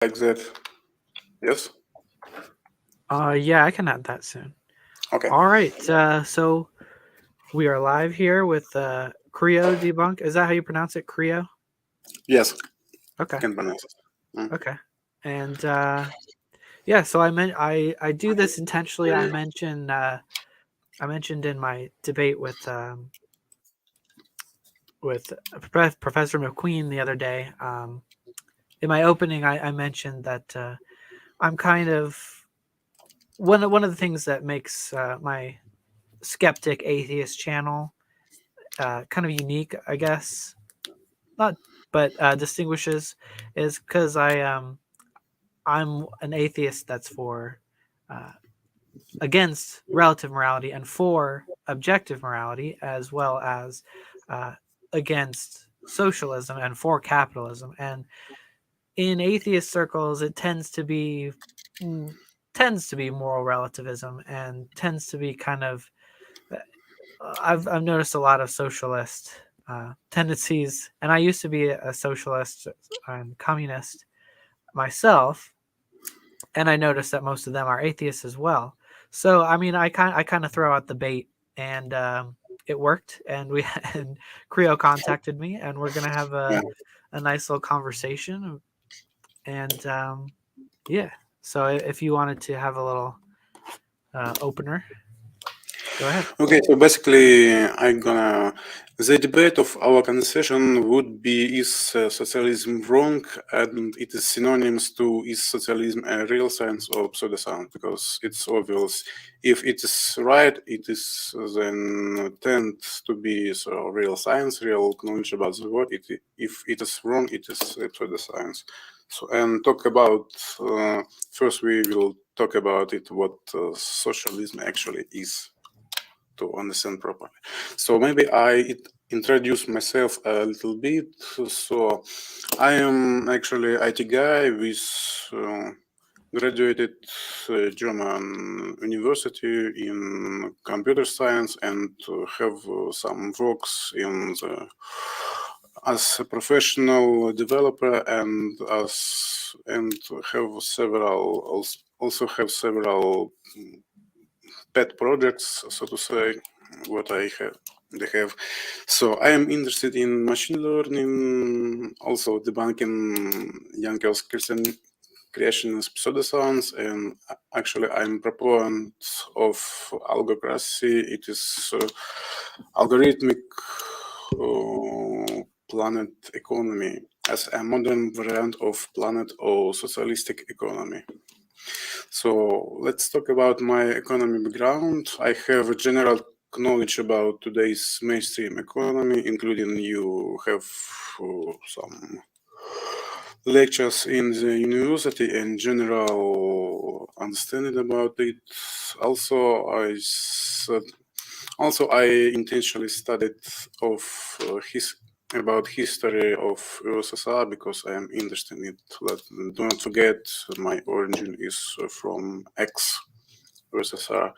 like that. Yes? Yeah, I can add that soon. Okay. All right. So we are live here with Kreo Debunk. Is that how you pronounce it? Kreo? Yes, Okay. can pronounce it. Mm. Okay. And yeah, so I do this intentionally. I mentioned in my debate with Professor McQueen the other day. In my opening, I mentioned that I'm kind of one of the things that makes my skeptic atheist channel kind of unique, I guess. Not, but distinguishes is because I'm an atheist that's for uh, against relative morality and for objective morality, as well as uh, against socialism and for capitalism. And in atheist circles, it mm, tends to be moral relativism and tends to be kind of I've noticed a lot of socialist tendencies, and I used to be a socialist and communist myself, and I noticed that most of them are atheists as well. So I mean, I kind of throw out the bait, and it worked. And we and Creo contacted me, and we're gonna have Yeah. a nice little conversation. And yeah, so if you wanted to have a little opener, go ahead. Okay, so basically, I'm gonna. The debate of our conversation would be is socialism wrong and it is synonymous to is socialism a real science or pseudoscience? Because it's obvious. If it is right, it is then tends to be so real science, real knowledge about the world. If it is wrong, it is pseudoscience. So and talk about first we will talk about it what socialism actually is to understand properly. So maybe introduce myself a little bit. So I am actually IT guy with graduated German university in computer science and have some works in the as a professional developer and as and have several also have several pet projects, so to say, what I have. They have. So I am interested in machine learning, also debunking Yankel's creationist pseudoscience, and actually I'm proponent of algocracy. It is algorithmic planet economy as a modern variant of planet or socialistic economy. So let's talk about my economy background. I have a general knowledge about today's mainstream economy, including you have some lectures in the university and general understanding about it. Also, I intentionally studied of his about history of USSR because I am interested in it. Do not forget, my origin is from ex-USSR.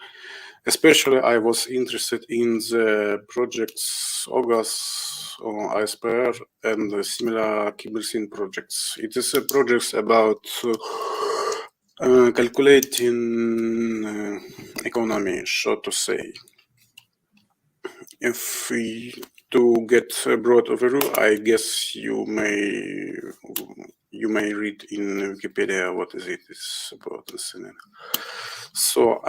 Especially, I was interested in the projects OGAS or ISPR and the similar Kibersin projects. It is a project about calculating economy, so to say. If we, to get a broad overview, I guess you may read in Wikipedia what is it is about this. So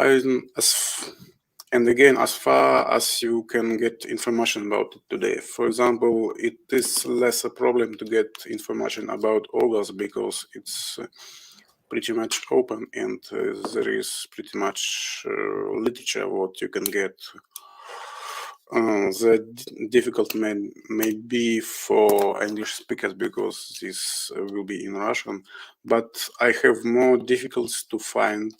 and again, as far as you can get information about it today. For example, it is less a problem to get information about OGAS because it's pretty much open and there is pretty much literature what you can get. The difficult may be for English speakers because this will be in Russian, but I have more difficulties to find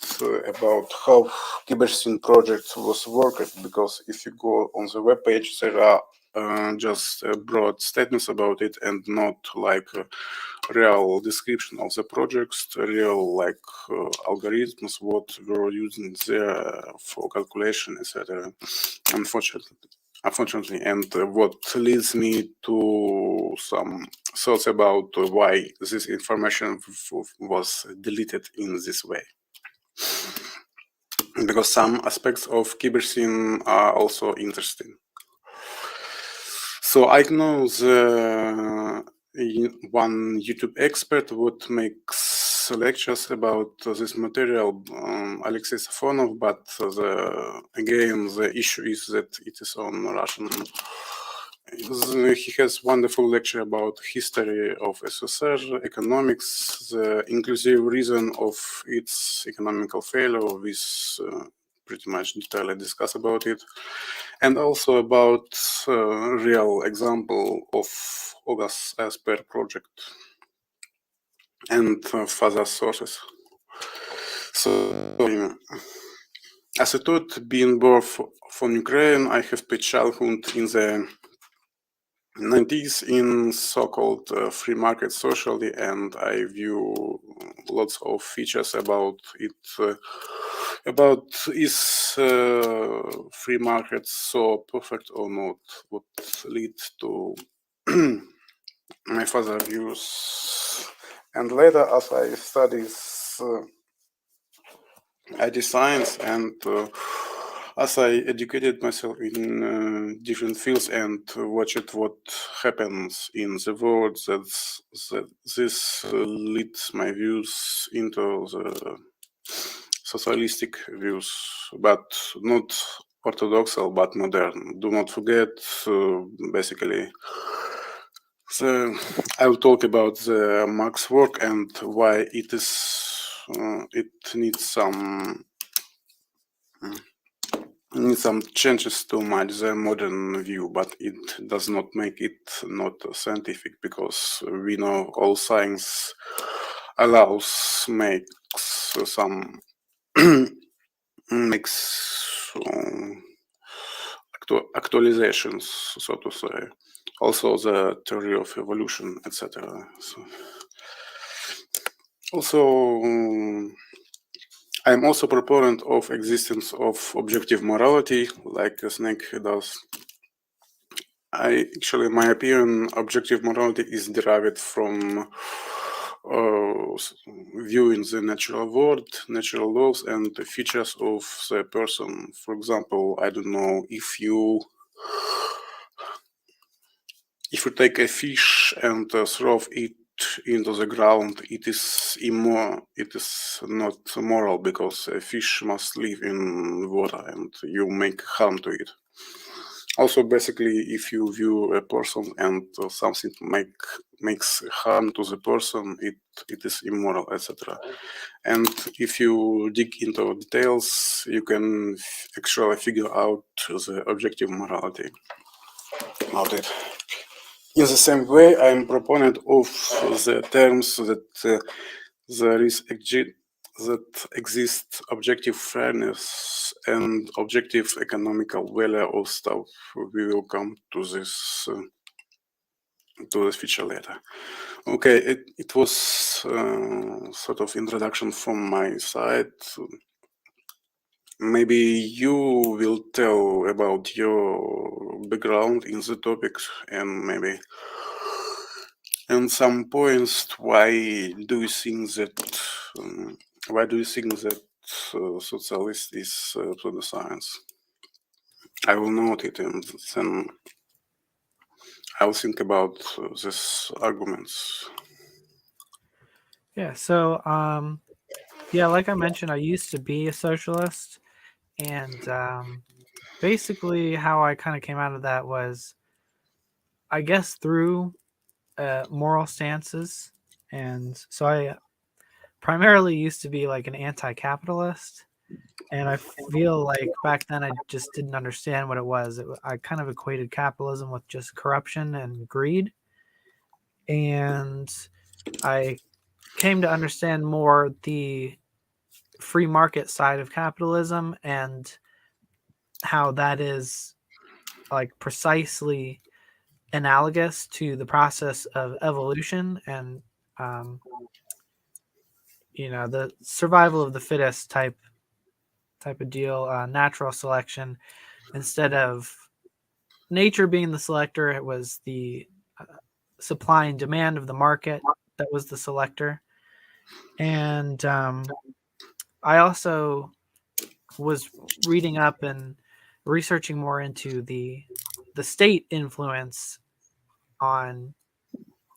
about how Kibersin project was worked because if you go on the web page, there are just broad statements about it and not like real description of the projects, real like algorithms, what were using there for calculation, etc. Unfortunately. unfortunately, and what leads me to some thoughts about why this information was deleted in this way. Because some aspects of cybersyn are also interesting. So I know the one YouTube expert would makes lectures about this material, Alexei Safonov, but again the issue is that it is on Russian. He has wonderful lecture about history of SSR, economics, the inclusive reason of its economical failure, with pretty much detailed discuss about it, and also about real example of August Asper project and further sources. So, as I thought, being born from Ukraine, I have spent childhood in the 90s in so-called free market socially, and I view lots of features about it. About is free market so perfect or not? Would lead to my further views. And later, as I studied IT science and as I educated myself in different fields and watched what happens in the world, that this leads my views into the socialistic views, but not orthodoxal, but modern. Do not forget, basically, I will talk about the Marx work and why it is. It needs some changes to match the modern view, but it does not make it not scientific, because we know all science allows makes some makes actualizations, so to say. Also the theory of evolution, etc. So, also I'm also proponent of existence of objective morality, like Snake does. Actually, in my opinion, objective morality is derived from viewing the natural world, natural laws, and the features of the person. For example, I don't know, if you take a fish and throw it into the ground, it is not moral, because a fish must live in water and you make harm to it. Also, basically, if you view a person and something makes harm to the person, it is immoral, etc. And if you dig into details, you can actually figure out the objective morality about it. In the same way, I am proponent of the terms that there is that exists objective fairness and objective economical value of stuff. We will come to this feature later. Okay, it was sort of introduction from my side. Maybe you will tell about your background in the topics, and maybe and some points why do you think that socialist is pseudoscience? I will note it, and then I will think about these arguments. Yeah. So, yeah, like I mentioned, I used to be a socialist, and basically, how I kind of came out of that was, I guess, through moral stances, and so I primarily used to be like an anti-capitalist, and I feel like back then I just didn't understand what it was. I kind of equated capitalism with just corruption and greed, and I came to understand more the free market side of capitalism and how that is like precisely analogous to the process of evolution and the survival of the fittest type of deal, natural selection, instead of nature being the selector, it was the supply and demand of the market that was the selector. And I also was reading up and researching more into the state influence on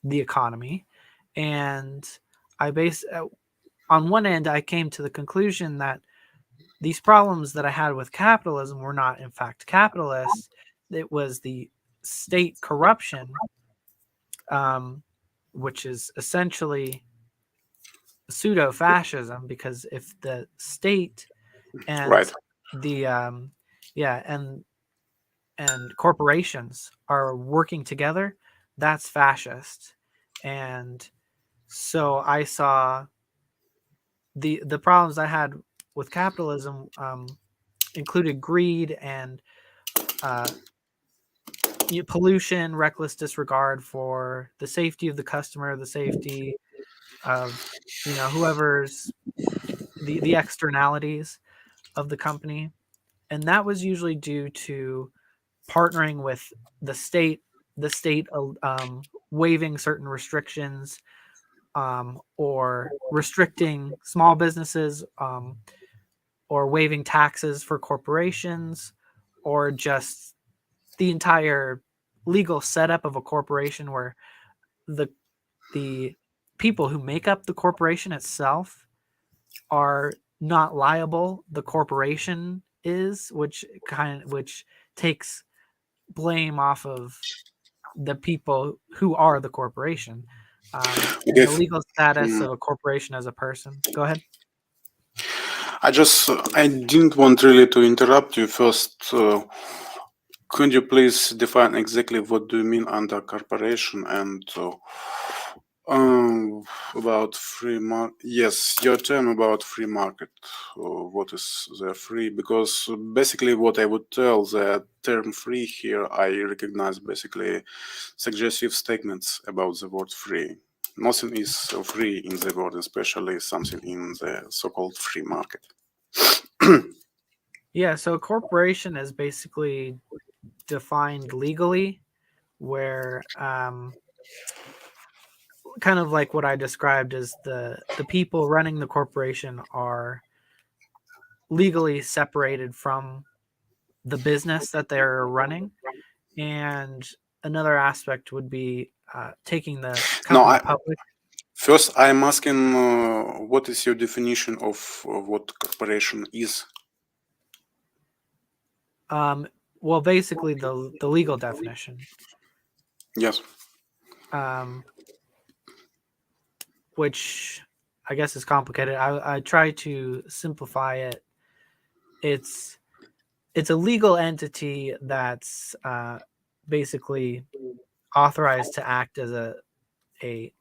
the economy. And I on one end, I came to the conclusion that these problems that I had with capitalism were not, in fact, capitalist. It was the state corruption, which is essentially pseudo-fascism, because if the state and Right. the and corporations are working together, that's fascist. And so I saw the problems I had with capitalism included greed and pollution, reckless disregard for the safety of the customer, the safety of whoever's the externalities of the company. And that was usually due to partnering with the state waiving certain restrictions, or restricting small businesses, or waiving taxes for corporations, or just the entire legal setup of a corporation where the people who make up the corporation itself are not liable. The corporation is, which takes blame off of the people who are the corporation, and Okay. the legal status of a corporation as a person. Go ahead. I didn't want really to interrupt you. First, could you please define exactly what do you mean under corporation and about free market? Yes, your term about free market. What is the free? Because basically, what I would tell the term free here, I recognize basically suggestive statements about the word free. Nothing is free in the world, especially something in the so-called free market. Yeah, so a corporation is basically defined legally, where kind of like what I described as the people running the corporation are legally separated from the business that they're running. And another aspect would be taking the company public. First, I'm asking, what is your definition of what corporation is? Well, basically the legal definition. Yes. Which I guess is complicated. I try to simplify it. It's a legal entity that's basically authorized to act as a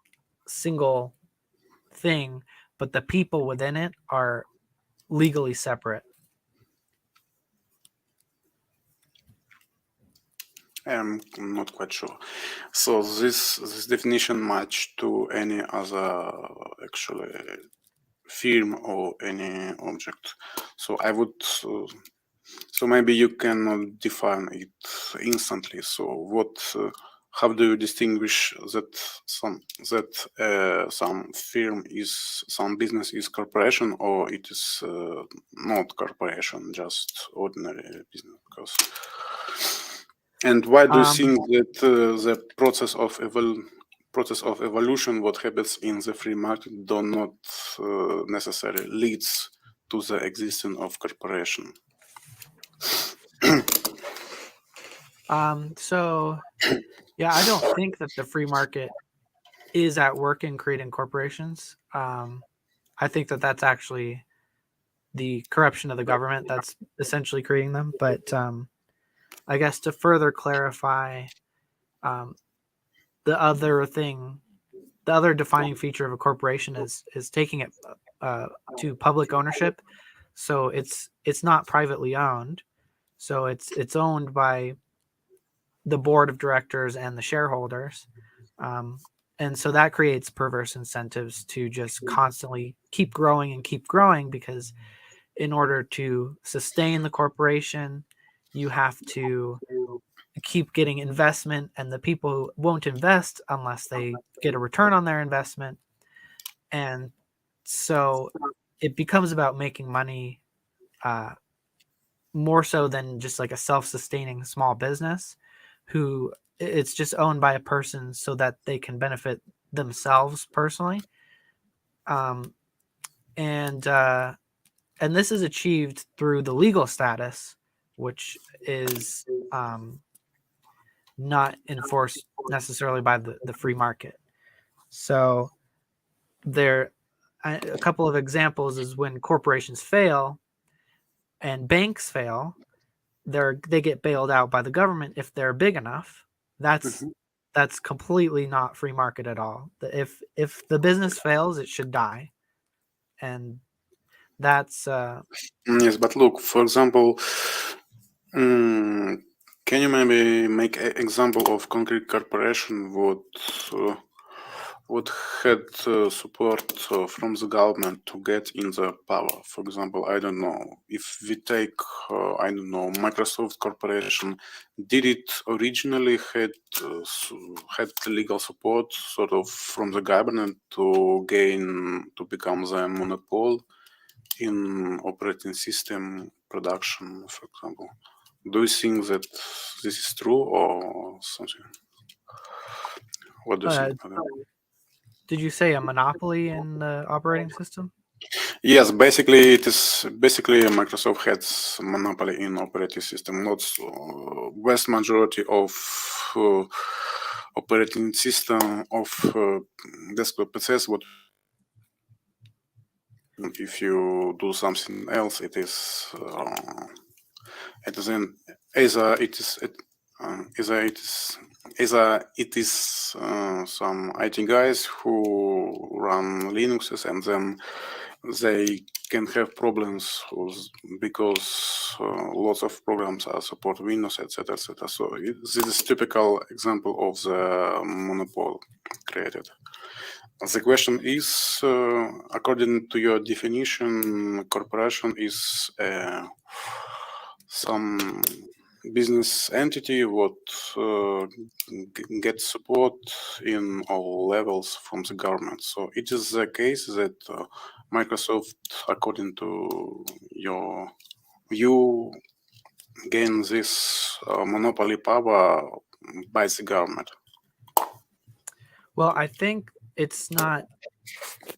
single thing, but the people within it are legally separate. I'm not quite sure. So this definition match to any other actually firm or any object. So I would. So maybe you cannot define it instantly. So what? How do you distinguish that some some business is corporation or it is not corporation, just ordinary business? And why do you think that the process of evolution, what happens in the free market, do not necessarily leads to the existence of corporation? So yeah, I don't think that the free market is at work in creating corporations. I think that that's actually the corruption of the government that's essentially creating them. But I guess to further clarify, the other defining feature of a corporation is taking it to public ownership. So it's not privately owned. So it's owned by the board of directors and the shareholders. And so that creates perverse incentives to just constantly keep growing, because in order to sustain the corporation, you have to keep getting investment, and the people who won't invest unless they get a return on their investment. And so it becomes about making money more so than just like a self-sustaining small business who it's just owned by a person so that they can benefit themselves personally. Um, and this is achieved through the legal status, which is not enforced necessarily by the free market. So there, a couple of examples is when corporations fail and banks fail, they get bailed out by the government if they're big enough. That's completely not free market at all. If the business fails, it should die, and that's Yes, but look, for example, can you maybe make an example of concrete corporation would had support from the government to get in the power? For example, I don't know, if we take, I don't know, Microsoft Corporation, did it originally had legal support sort of from the government to become the monopoly in operating system production, for example? Do you think that this is true or something? What do you think about that? did you say a monopoly in the operating system? Yes, basically Microsoft has monopoly in operating system. Not vast majority of operating system of desktop PCs. What if you do something else? It is in either it is some IT guys who run Linuxes, and then they can have problems because lots of programs are support Windows, etc., etc. So this is typical example of the monopoly created. The question is, according to your definition, corporation is some business entity what gets support in all levels from the government. So it is the case that Microsoft, according to your view, gain this monopoly power by the government. Well, I think it's not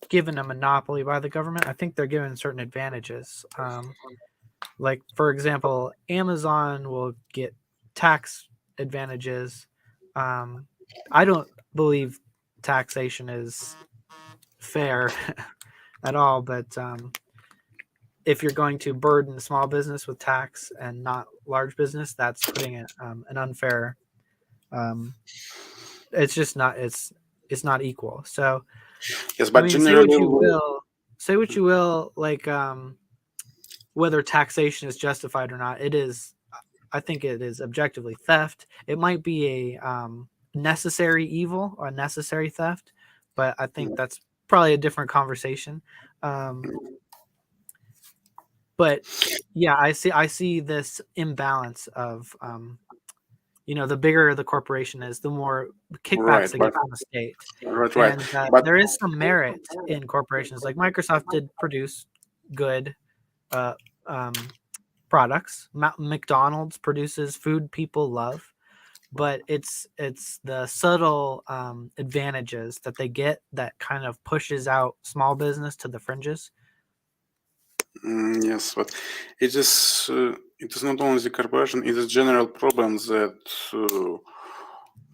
given a monopoly by the government. I think they're given certain advantages. Like, for example, Amazon will get tax advantages. I don't believe taxation is fair at all, but if you're going to burden small business with tax and not large business, that's putting it an unfair. It's just not. It's not equal. So, Yes, I but mean, generally, say what you will, like whether taxation is justified or not. It is. I think it is objectively theft. It might be a necessary evil or necessary theft, but I think that's probably a different conversation. But yeah, I see this imbalance of the bigger the corporation is, the more kickbacks right, they but get from the state. right. And But there is some merit in corporations. Like Microsoft did produce good products. McDonald's produces food people love, but it's the subtle advantages that they get that kind of pushes out small business to the fringes. yes, but it is not only the corporation; it is general problem that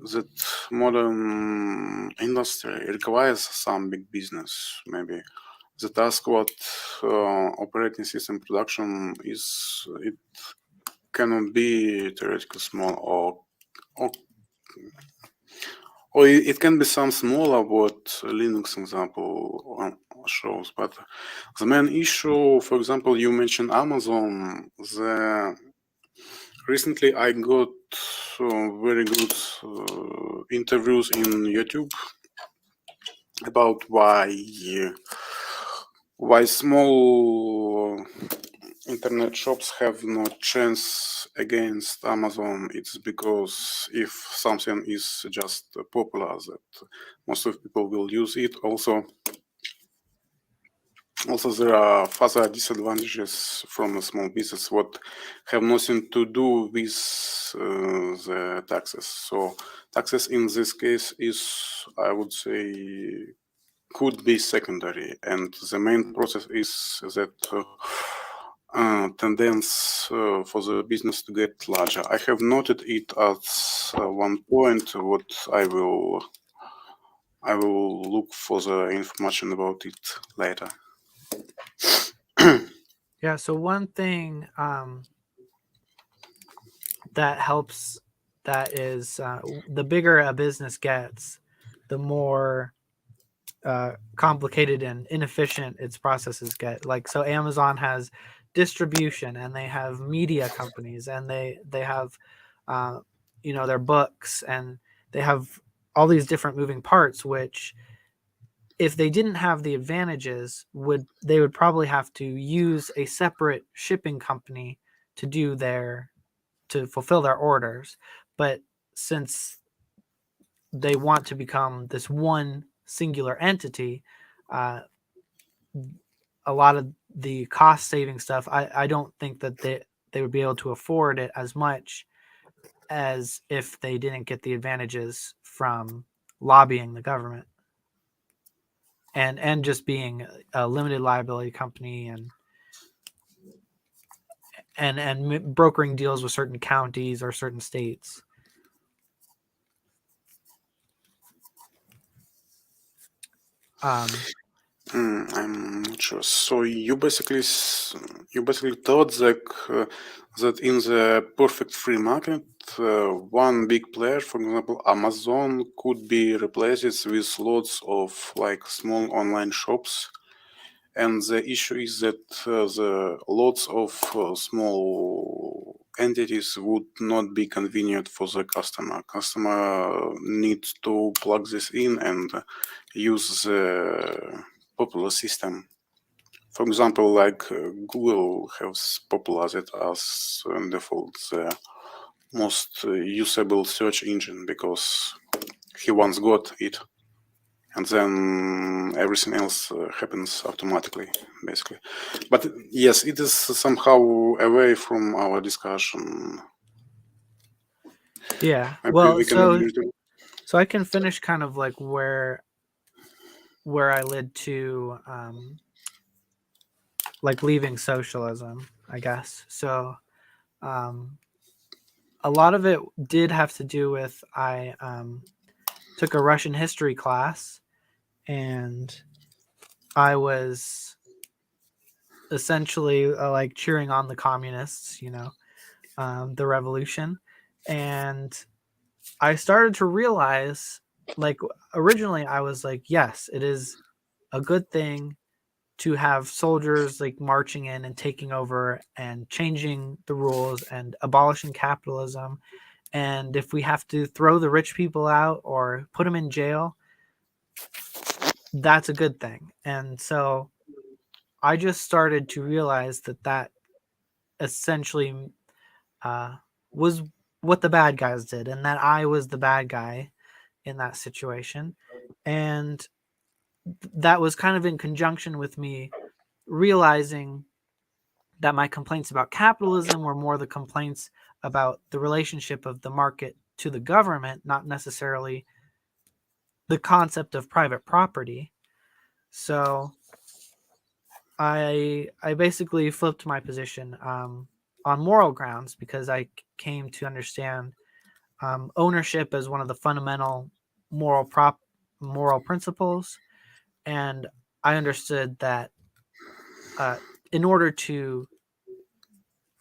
that modern industry requires some big business. Maybe the task what operating system production is, it cannot be theoretically small, or it can be some smaller what Linux example shows. But the main issue, for example, you mentioned Amazon. Recently I got very good interviews in YouTube about why small internet shops have no chance against Amazon, it's because if something is just popular, that most of people will use it. Also, there are further disadvantages from a small business what have nothing to do with the taxes. So taxes in this case is, I would say, could be secondary, and the main process is that tendency for the business to get larger. I have noted it at one point. What I will look for the information about it later. Yeah. So one thing that helps, that is, the bigger a business gets, the more complicated and inefficient its processes get. Like, so Amazon has distribution, and they have media companies, and they have their books, and they have all these different moving parts, which, if they didn't have the advantages, they would probably have to use a separate shipping company to fulfill their orders. But since they want to become this one singular entity, a lot of the cost saving stuff, I don't think that they would be able to afford it as much as if they didn't get the advantages from lobbying the government and just being a limited liability company, and brokering deals with certain counties or certain states. I'm not sure. So you basically thought that in the perfect free market, one big player, for example, Amazon, could be replaced with lots of like small online shops. And the issue is that the lots of small entities would not be convenient for the customer. Customer needs to plug this in and use the popular system. For example, like Google has popularized as default the most usable search engine because he once got it, and then everything else happens automatically, basically. But yes, it is somehow away from our discussion. Yeah. Maybe Well, we can so I can finish kind of like where I led to, like, leaving socialism, I guess. So a lot of it did have to do with, I took a Russian history class, and I was essentially like cheering on the communists, the revolution. And I started to realize, like, originally I was like, yes, it is a good thing to have soldiers like marching in and taking over and changing the rules and abolishing capitalism. And if we have to throw the rich people out or put them in jail, that's a good thing. And so I just started to realize that essentially was what the bad guys did, and that I was the bad guy in that situation. And that was kind of in conjunction with me realizing that my complaints about capitalism were more the complaints about the relationship of the market to the government, not necessarily the concept of private property. So I basically flipped my position on moral grounds, because I came to understand ownership as one of the fundamental moral principles, and I understood that in order to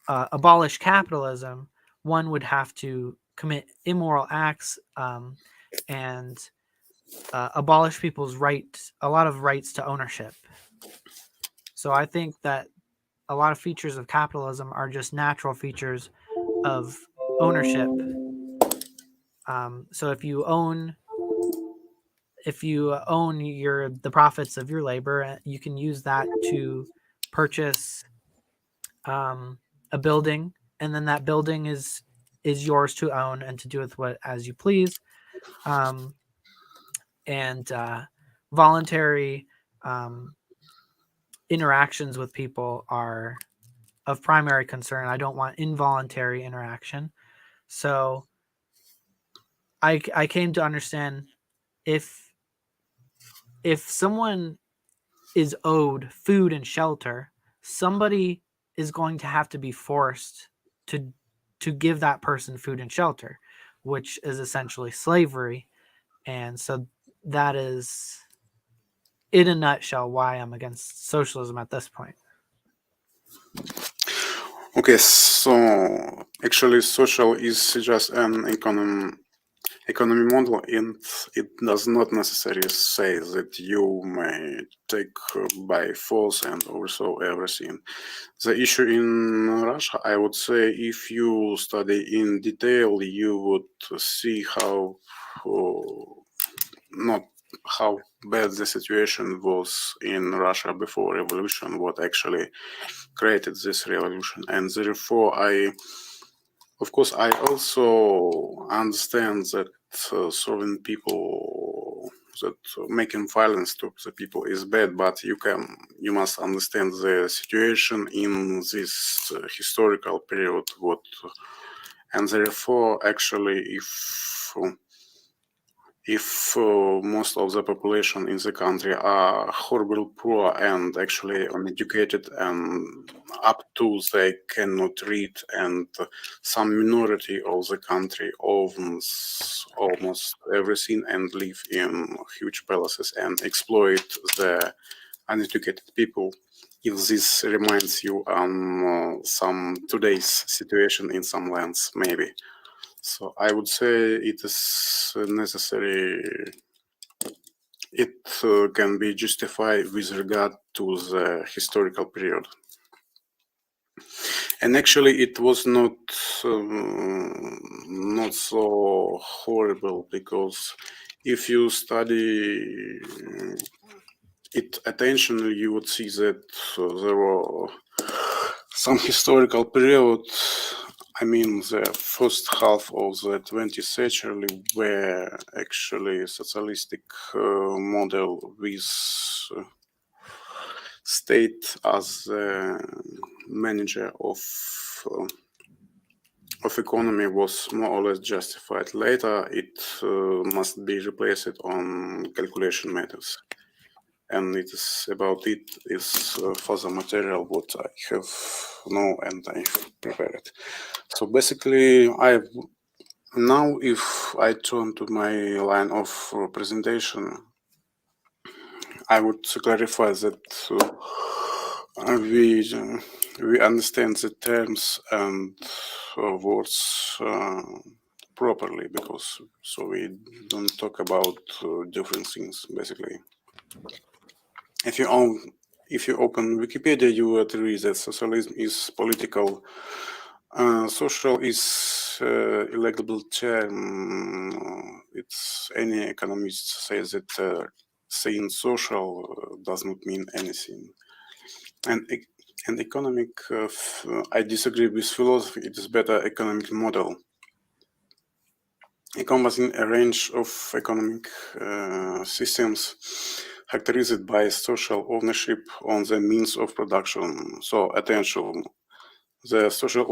abolish capitalism, one would have to commit immoral acts, and abolish people's a lot of rights to ownership. So I think that a lot of features of capitalism are just natural features of ownership. So if you own the profits of your labor, you can use that to purchase a building, and then that building is yours to own and to do with what as you please. And voluntary interactions with people are of primary concern. I don't want involuntary interaction. So I came to understand if someone is owed food and shelter, somebody is going to have to be forced to give that person food and shelter, which is essentially slavery. And so that is, in a nutshell, why I'm against socialism at this point. Okay, so actually, social is just an economy model, and it does not necessarily say that you may take by force and overthrow everything. The issue in Russia, I would say, if you study in detail, you would see how not how bad the situation was in Russia before revolution, what actually created this revolution, and therefore of course, I also understand that serving people, that making violence to the people is bad, but you must understand the situation in this historical period. And therefore, actually, if most of the population in the country are horrible poor and actually uneducated and up to they cannot read, and some minority of the country owns almost everything and live in huge palaces and exploit the uneducated people, if this reminds you some today's situation in some lands, maybe. So I would say it is necessary. It can be justified with regard to the historical period. And actually, it was not so horrible, because if you study it attentionally, you would see that there were some historical period. I mean, the first half of the 20th century were actually socialistic model with state as the manager of economy was more or less justified. Later, it must be replaced on calculation methods. And it is about it is further material what I have know and I prepared. So basically, now if I turn to my line of presentation, I would clarify that we understand the terms and words properly, because so we don't talk about different things basically. If you open Wikipedia, you would read that socialism is political. Social is illegible term. It's any economist says that saying social does not mean anything. And economic, I disagree with philosophy. It is better economic model, encompassing a range of economic systems characterized by social ownership on the means of production. So attention, the social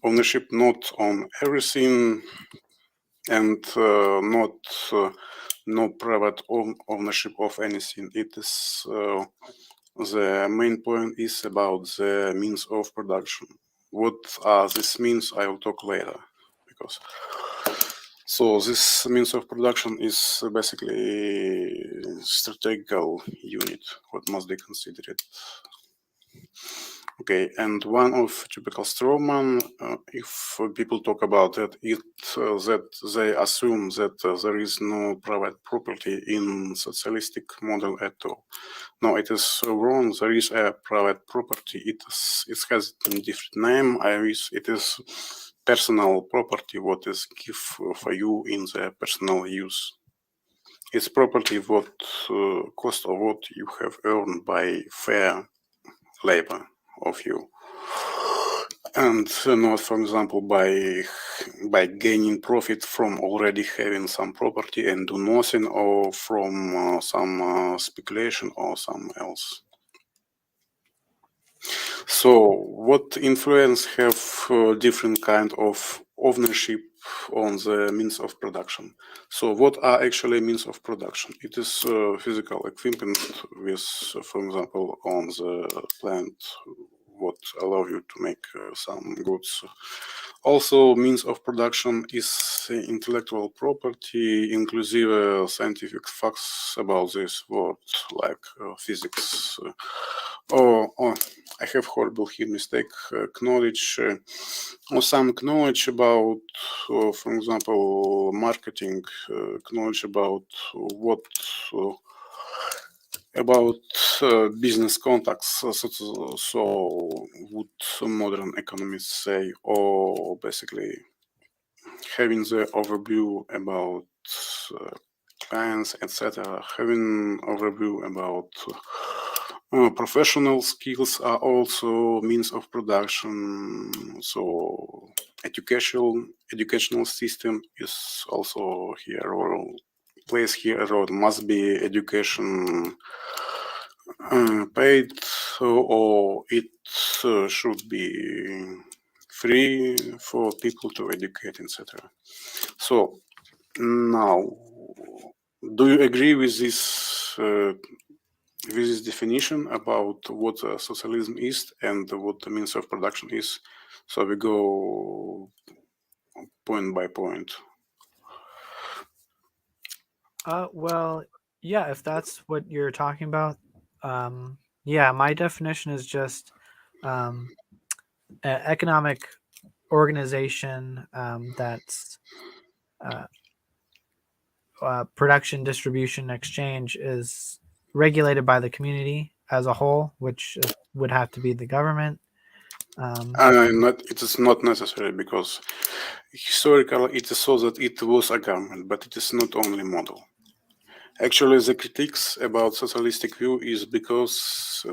ownership not on everything, and not no private ownership of anything. It is the main point is about the means of production. What are these means? I will talk later, because so this means of production is basically strategical unit what must be considered. Okay, and one of typical strawman, if people talk about it, that they assume that there is no private property in socialistic model at all. No, it is wrong. There is a private property. It has a different name. It is personal property. What is give for you in the personal use? It's property what cost of what you have earned by fair labor of you. and not, for example, by gaining profit from already having some property and do nothing, or from some speculation or some else. So, what influence have different kind of ownership on the means of production? So, what are actually means of production? It is physical equipment with, for example, on the plant, what allow you to make some goods. Also, means of production is intellectual property, inclusive scientific facts about this word, like physics. Or I have horrible here mistake. Knowledge, or some knowledge about, for example, marketing. Knowledge about what. About business contacts, so would modern economists say, or basically having the overview about clients, etc. Having overview about professional skills are also means of production. So educational system is also here, or plays here a role. Must be education paid, or it should be free for people to educate, etc. So now, do you agree with this definition about what socialism is and what the means of production is? So we go point by point. Well, yeah, if that's what you're talking about, yeah, my definition is just economic organization that's uh, production, distribution, exchange is regulated by the community as a whole, which would have to be the government. It is not necessary, because historically it is so that it was a government, but it is not only model. Actually, the critiques about socialistic view is because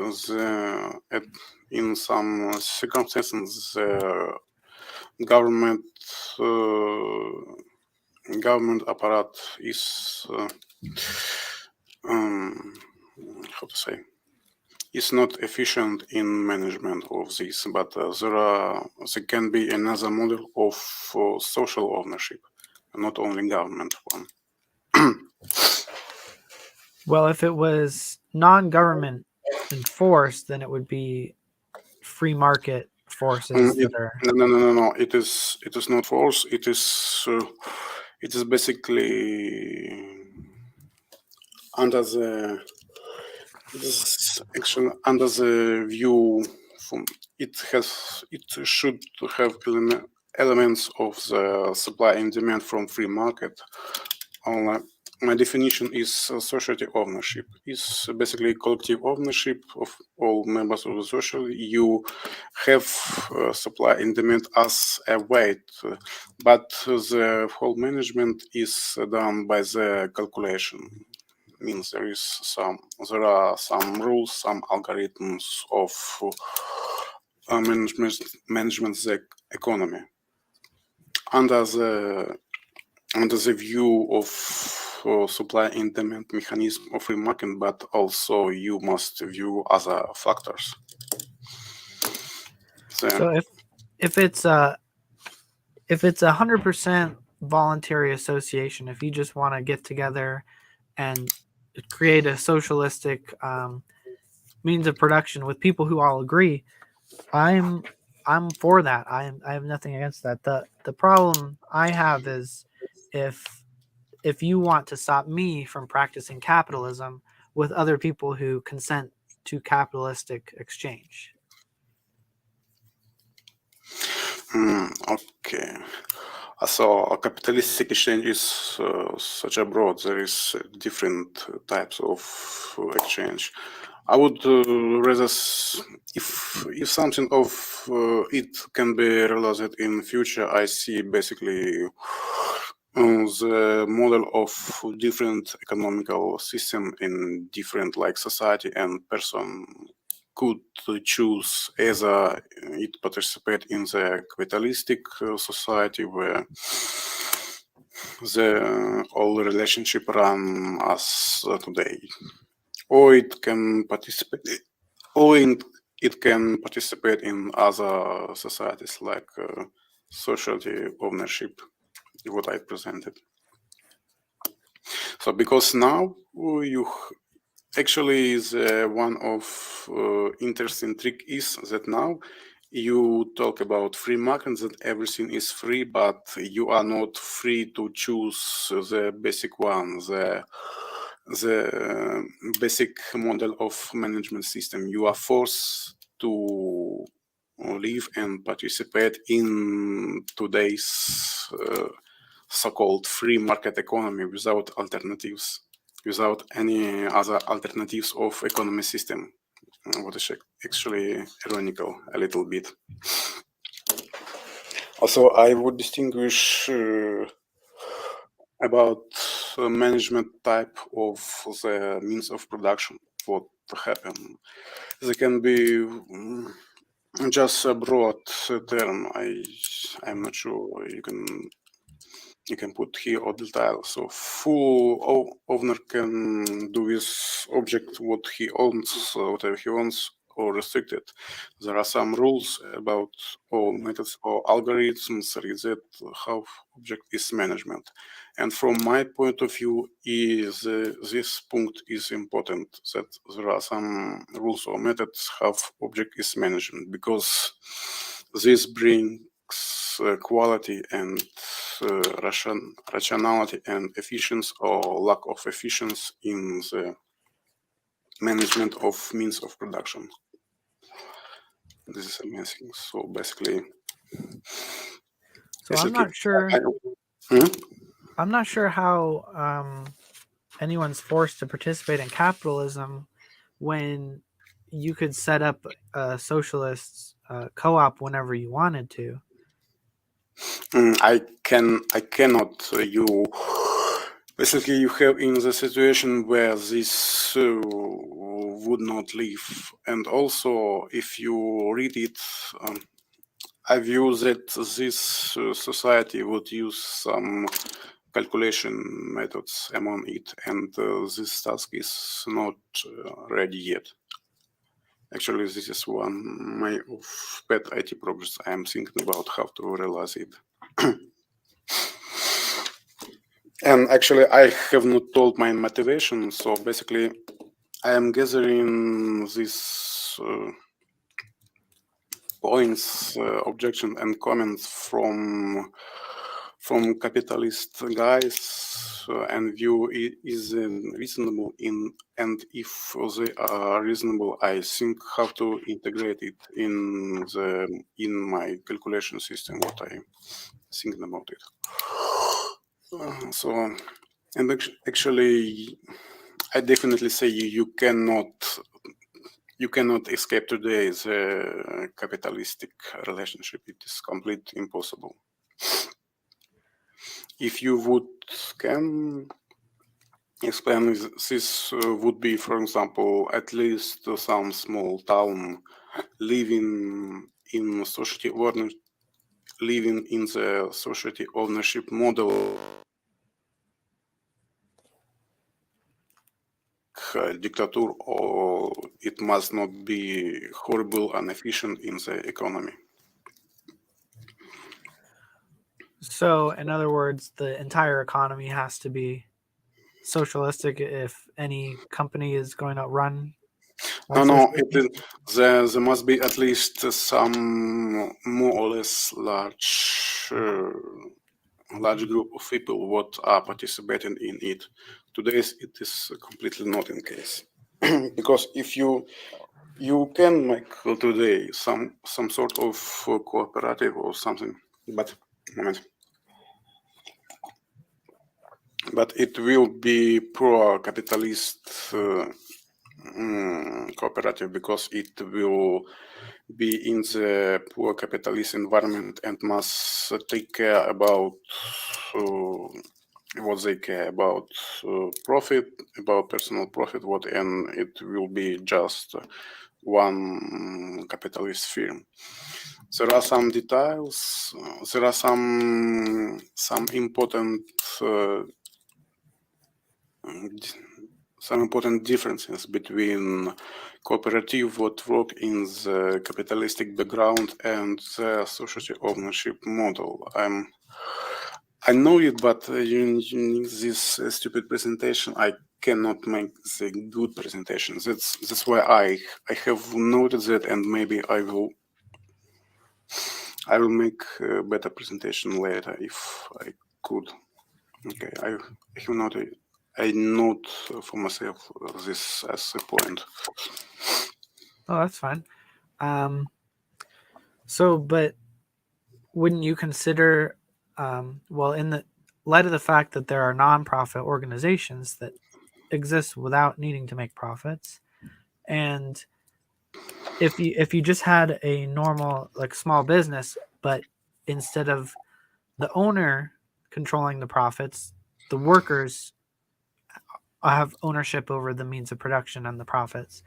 in some circumstances the government government apparatus is how to say, is not efficient in management of this, but there can be another model of social ownership, not only government one. Well, if it was non-government enforced, then it would be free market forces that are. No. It is not force. It is basically under the it is actually under the view from it should have elements of the supply and demand from free market. My definition is society ownership. It's basically collective ownership of all members of the society. You have supply and demand as a weight, but the whole management is done by the calculation. Means there are some rules, some algorithms of management the economy under the view of supply and demand mechanism of free market, but also you must view other factors. So if it's 100% voluntary association, if you just want to get together and create a socialistic means of production with people who all agree, I'm for that. I have nothing against that. The problem I have is if you want to stop me from practicing capitalism with other people who consent to capitalistic exchange. Okay. So a capitalistic exchange is such a broad. There is different types of exchange. I would rather, if something of it can be realized in future, I see basically the model of different economical system in different like society and person could choose either it participate in the capitalistic society where the all relationship run as today, or it can participate, it can participate in other societies like society ownership, what I presented. So because now you actually the one of interesting trick is that now you talk about free market, that everything is free, but you are not free to choose the basic one, the basic model of management system. You are forced to live and participate in today's so-called free market economy without alternatives, without any other alternatives of economy system, what is actually ironical a little bit. Also, I would distinguish about management type of the means of production, what happen. They can be just a broad term. I'm not sure you can put here all details. So full owner can do with object what he owns, whatever he wants, or restricted. There are some rules about all methods or algorithms that how object is management. And from my point of view, is this point is important, that there are some rules or methods how object is management, because this brings quality and rationality and efficiency or lack of efficiency in the management of means of production. This is amazing. So basically, So I'm not sure. I'm not sure how anyone's forced to participate in capitalism when you could set up a socialist co-op whenever you wanted to. I cannot. You basically you have in the situation where this would not live, and also if you read it, I view that this society would use some calculation methods among it, and this task is not ready yet. Actually, this is one my of pet IT progress. I am thinking about how to realize it. And actually, I have not told my motivation. So basically, I am gathering these points, objection, and comments from capitalist guys, and view is reasonable in, and if they are reasonable, I think how to integrate it in my calculation system. What I thinking about it. So, and actually, I definitely say you cannot escape today the capitalistic relationship. It is completely impossible. If you would can explain, this would be, for example, at least some small town living in society ownership, living in the society ownership model, dictator, or it must not be horrible and efficient in the economy. So, in other words, the entire economy has to be socialistic if any company is going to run. No, there must be at least some more or less large group of people what are participating in it. Today it is completely not in case. Because if you can make today some sort of cooperative or something, but it will be pro-capitalist cooperative, because it will be in the poor capitalist environment and must take care about what they care about, profit, about personal profit, and it will be just one capitalist firm. There are some details. There are some important differences between cooperative what work in the capitalistic background and the society ownership model. I know it, but during this stupid presentation, I cannot make the good presentation. That's why I have noted that, and maybe I will make a better presentation later if I could. Okay, I have noted. I note for myself this as a point. Oh, that's fine. So, but wouldn't you consider, well, in the light of the fact that there are nonprofit organizations that exist without needing to make profits, and if you just had a normal like small business, but instead of the owner controlling the profits, the workers have ownership over the means of production and the profits.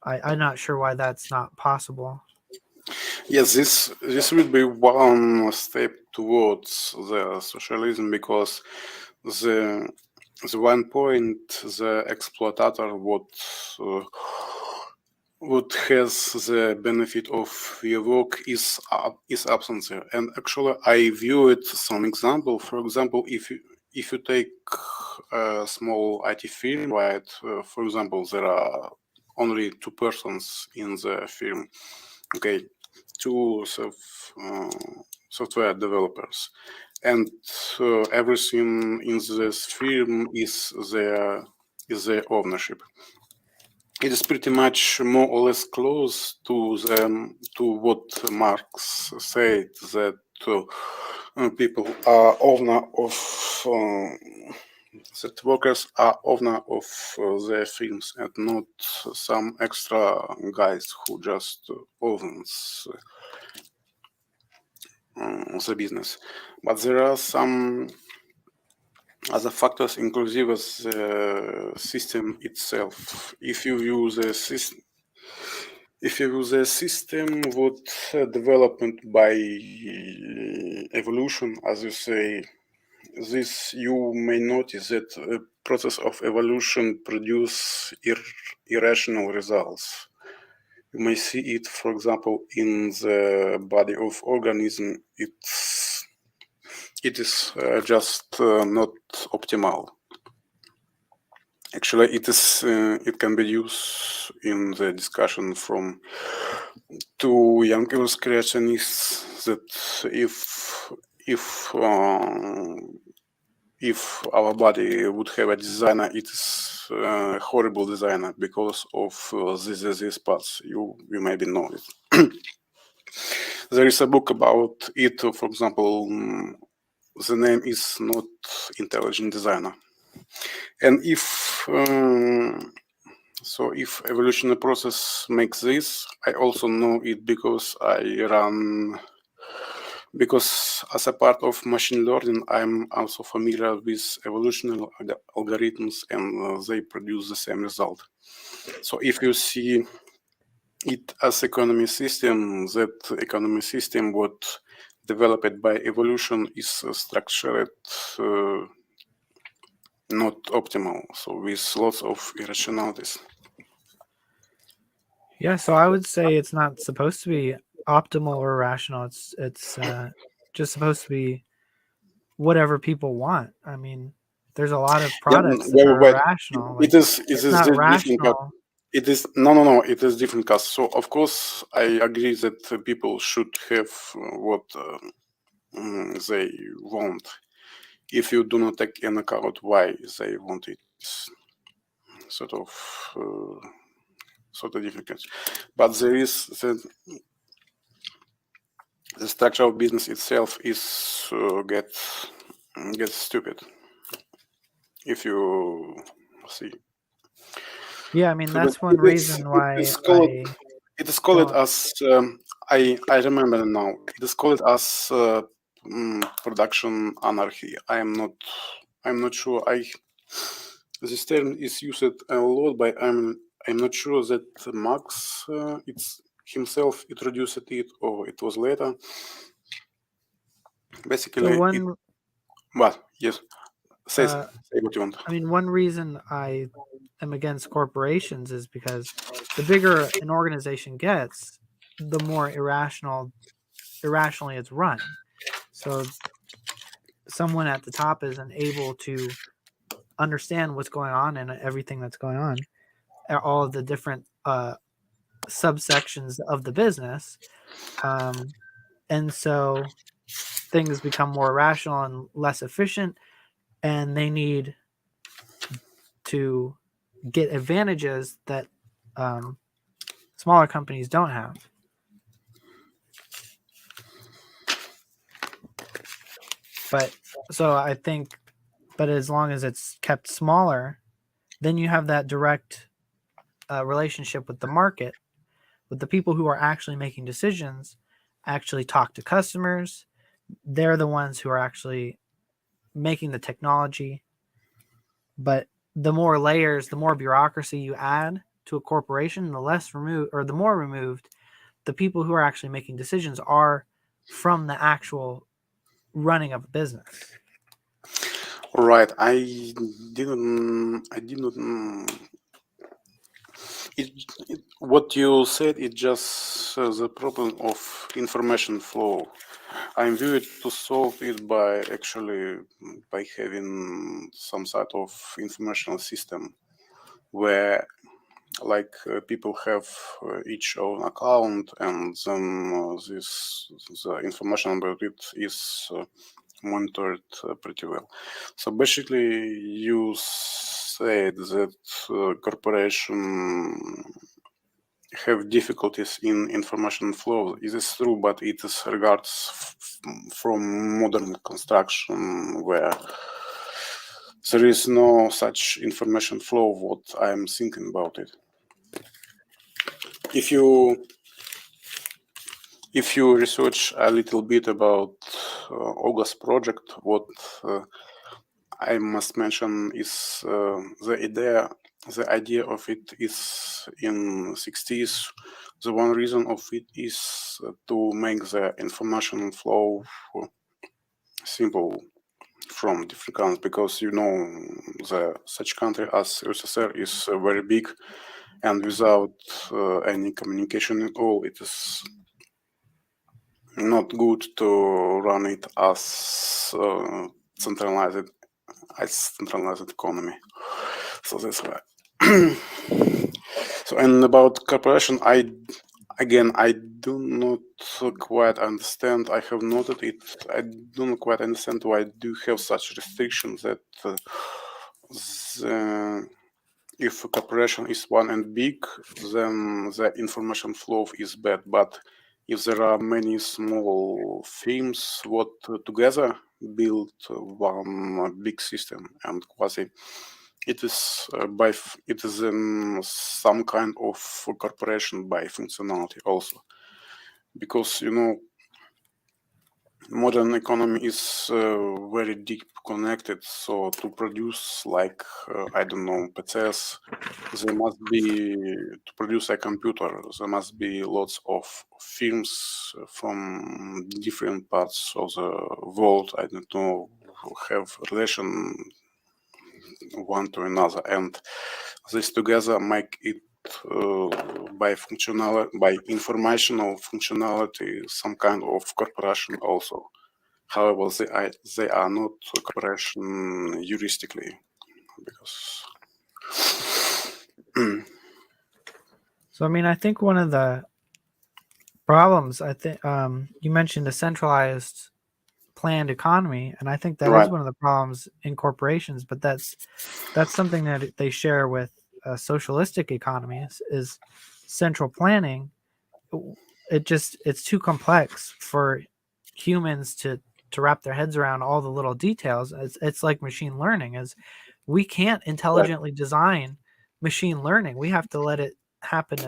I'm not sure why that's not possible. Yes, this will be one step towards the socialism, because the one point the exploitator what has the benefit of your work is absent there. And actually, I view it some example. For example, if you take a small IT firm, right? For example, there are only 2 persons in the firm. Okay, 2 software developers, and everything in this firm is their ownership. It is pretty much more or less close to what Marx said, that people are owner of that workers are owner of their firms, and not some extra guys who just owns the business. But there are some other factors, inclusive the system itself. If you use a system what development by evolution, as you say, this you may notice that a process of evolution produce irrational results. You may see it, for example, in the body of organism. It is just not optimal. Actually, it can be used in the discussion from 2 young creationists, that if our body would have a designer, it is a horrible designer because of these parts. You maybe know it. There is a book about it. For example, the name is not Intelligent Designer. And if evolutionary process makes this, I also know it because because as a part of machine learning, I'm also familiar with evolutionary algorithms, and they produce the same result. So if you see it as economy system, that economy system what developed by evolution is structured not optimal, so with lots of irrationalities. Yeah, so I would say it's not supposed to be optimal or rational. It's just supposed to be whatever people want. I mean, there's a lot of products that are rational. Like, it's not rational. It is no. It is different cause. So of course I agree that people should have what they want. If you do not take into account why they want it, sort of difficult. But there is the structure of business itself is gets stupid if you see. Yeah, I mean, that's one reason why it is called as I remember now. It is called as production anarchy. I'm not sure. This term is used a lot, but I'm I'm not sure that Max it's himself introduced it or it was later. So Basically, one, yes, say what you want. I mean, one reason I am against corporations is because the bigger an organization gets, the more irrationally it's run. So someone at the top isn't able to understand what's going on and everything that's going on, all of the different subsections of the business, and so things become more rational and less efficient, and they need to get advantages that smaller companies don't have. But so I think, but as long as it's kept smaller, then you have that direct relationship with the market, with the people who are actually making decisions, actually talk to customers. They're the ones who are actually making the technology. But the more layers, the more bureaucracy you add to a corporation, the less removed or the more removed the people who are actually making decisions are from the actual running of a business. Right, I didn't. What you said is just the problem of information flow. I'm viewed to solve it by having some sort of informational system where people have each own account, and then the information about it is monitored pretty well. So basically, you said that corporation have difficulties in information flow. It is true, but it is regards from modern construction where there is no such information flow. What I'm thinking about it. If you research a little bit about August project, what I must mention is the idea of it is in 60s. The one reason of it is to make the information flow simple from different countries, because such country as USSR is very big, and without any communication at all, it is not good to run it as centralized economy. So that's why. So, and about corporation, I do not quite understand. I have noted it. I do not quite understand why do you have such restrictions that if a corporation is one and big, then the information flow is bad. But if there are many small firms what together build one big system, and quasi, it is some kind of corporation by functionality also, because modern economy is very deep connected. So to produce I don't know, PCs, there must be, to produce a computer, there must be lots of firms from different parts of the world, I don't know, who have relation one to another, and this together make it by informational functionality some kind of corporation also. However, they are not a corporation juristically, because So I mean, I think one of the problems, I think you mentioned a centralized planned economy, and I think that is right, one of the problems in corporations. But that's something that they share with socialistic economies is central planning. It's too complex for humans to wrap their heads around all the little details. It's like machine learning, is we can't right. intelligently design machine learning. We have to let it happen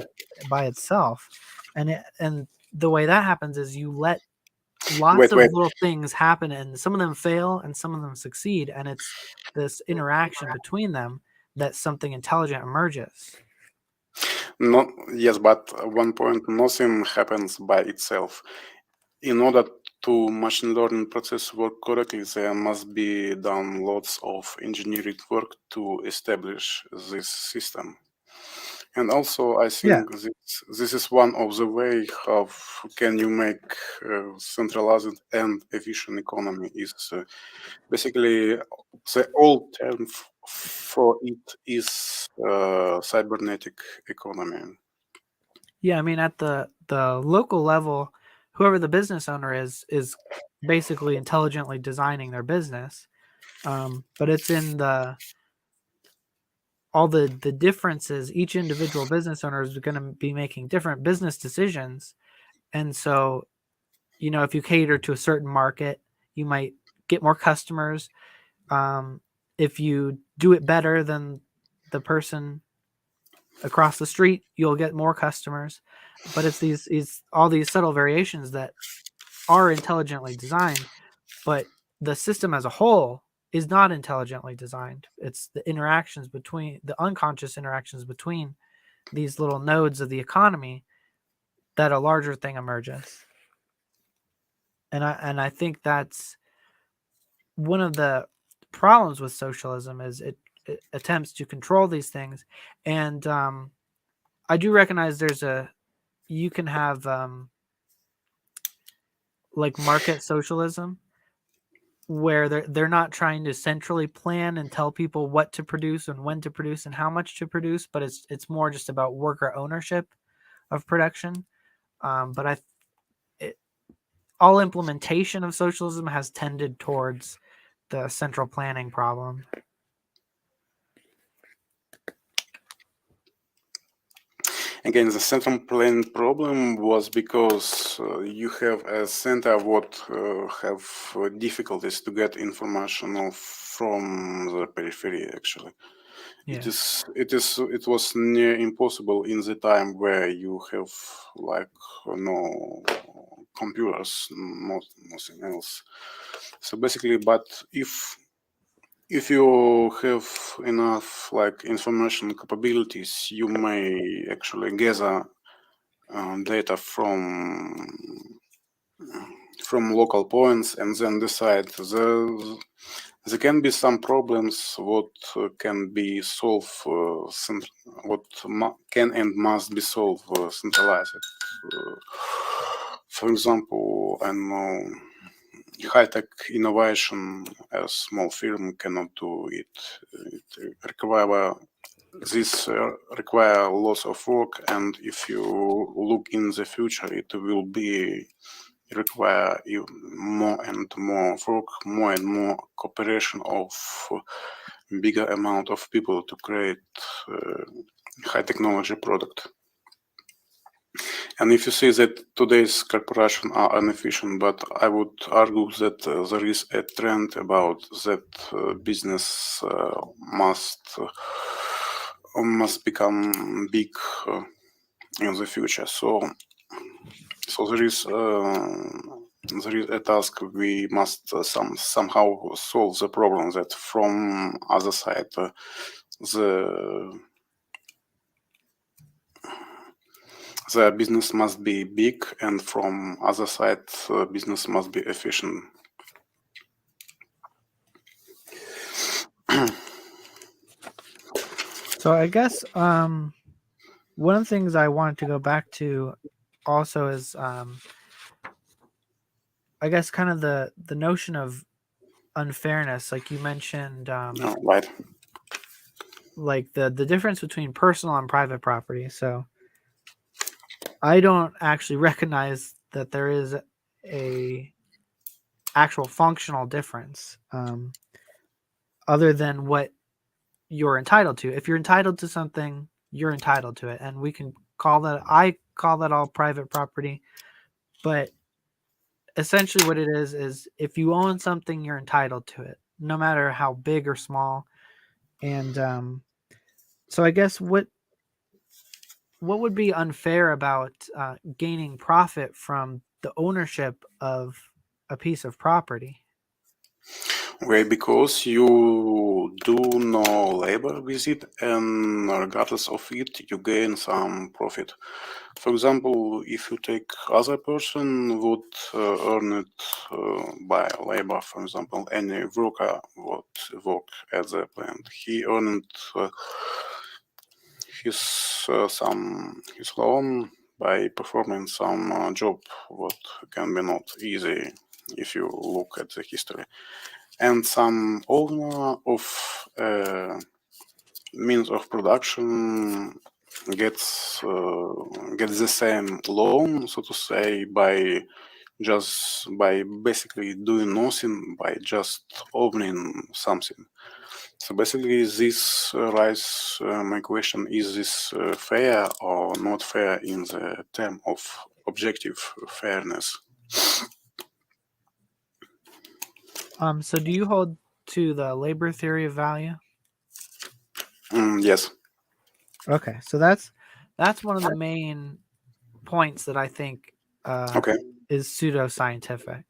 by itself, and the way that happens is you let lots Wait, of wait. little things happen, and some of them fail and some of them succeed, and it's this interaction between them that something intelligent emerges. Not yes, but at one point nothing happens by itself. In order to machine learning process work correctly, there must be done lots of engineering work to establish this system. And also, I Yeah. think this is one of the way how can you make centralized and efficient economy is basically the old term for it is cybernetic economy. Yeah, I mean, at the local level, whoever the business owner is basically intelligently designing their business. But it's in the all the differences. Each individual business owner is going to be making different business decisions, and so if you cater to a certain market, you might get more customers. If you do it better than the person across the street, you'll get more customers. But it's all these subtle variations that are intelligently designed, but the system as a whole is not intelligently designed. It's the interactions between the unconscious interactions between these little nodes of the economy that a larger thing emerges. And I think that's one of the problems with socialism is it attempts to control these things. And I do recognize you can have like market socialism where they're not trying to centrally plan and tell people what to produce and when to produce and how much to produce, but it's more just about worker ownership of production. But all implementation of socialism has tended towards the central planning problem. Again, the central planning problem was because you have a center what have difficulties to get information from the periphery. Actually, Yeah. it was near impossible in the time where you have like no computers, nothing else. So basically, but if you have enough like information capabilities, you may actually gather data from local points and then decide there can be some problems what can be solved can and must be solved centralized. For example, I know high-tech innovation, a small firm cannot do it. It require lots of work, and if you look in the future, it will be require more and more work, more and more cooperation of bigger amount of people to create high technology product. And if you say that today's corporations are inefficient, but I would argue that there is a trend about that business must become big in the future. So there is a task we must somehow solve the problem that from other side the business must be big, and from other side business must be efficient. So I guess one of the things I wanted to go back to also is I guess kind of the notion of unfairness, like you mentioned, Right. like the difference between personal and private property. So I don't actually recognize that there is a actual functional difference other than what you're entitled to. If you're entitled to something, you're entitled to it, and I call that all private property. But essentially what it is if you own something, you're entitled to it, no matter how big or small. And so I guess what would be unfair about gaining profit from the ownership of a piece of property? Why? Because you do no labor with it, and regardless of it, you gain some profit. For example, if you take other person would earn it by labor, for example, any worker would work at the plant. He earned his loan by performing some job what can be not easy if you look at the history. And some owner of means of production gets the same loan, so to say, by basically doing nothing, by just owning something. So basically, this raises my question: is this fair or not fair in the term of objective fairness? So do you hold to the labor theory of value? Yes. Okay, so that's one of the main points that I think Okay. is pseudoscientific.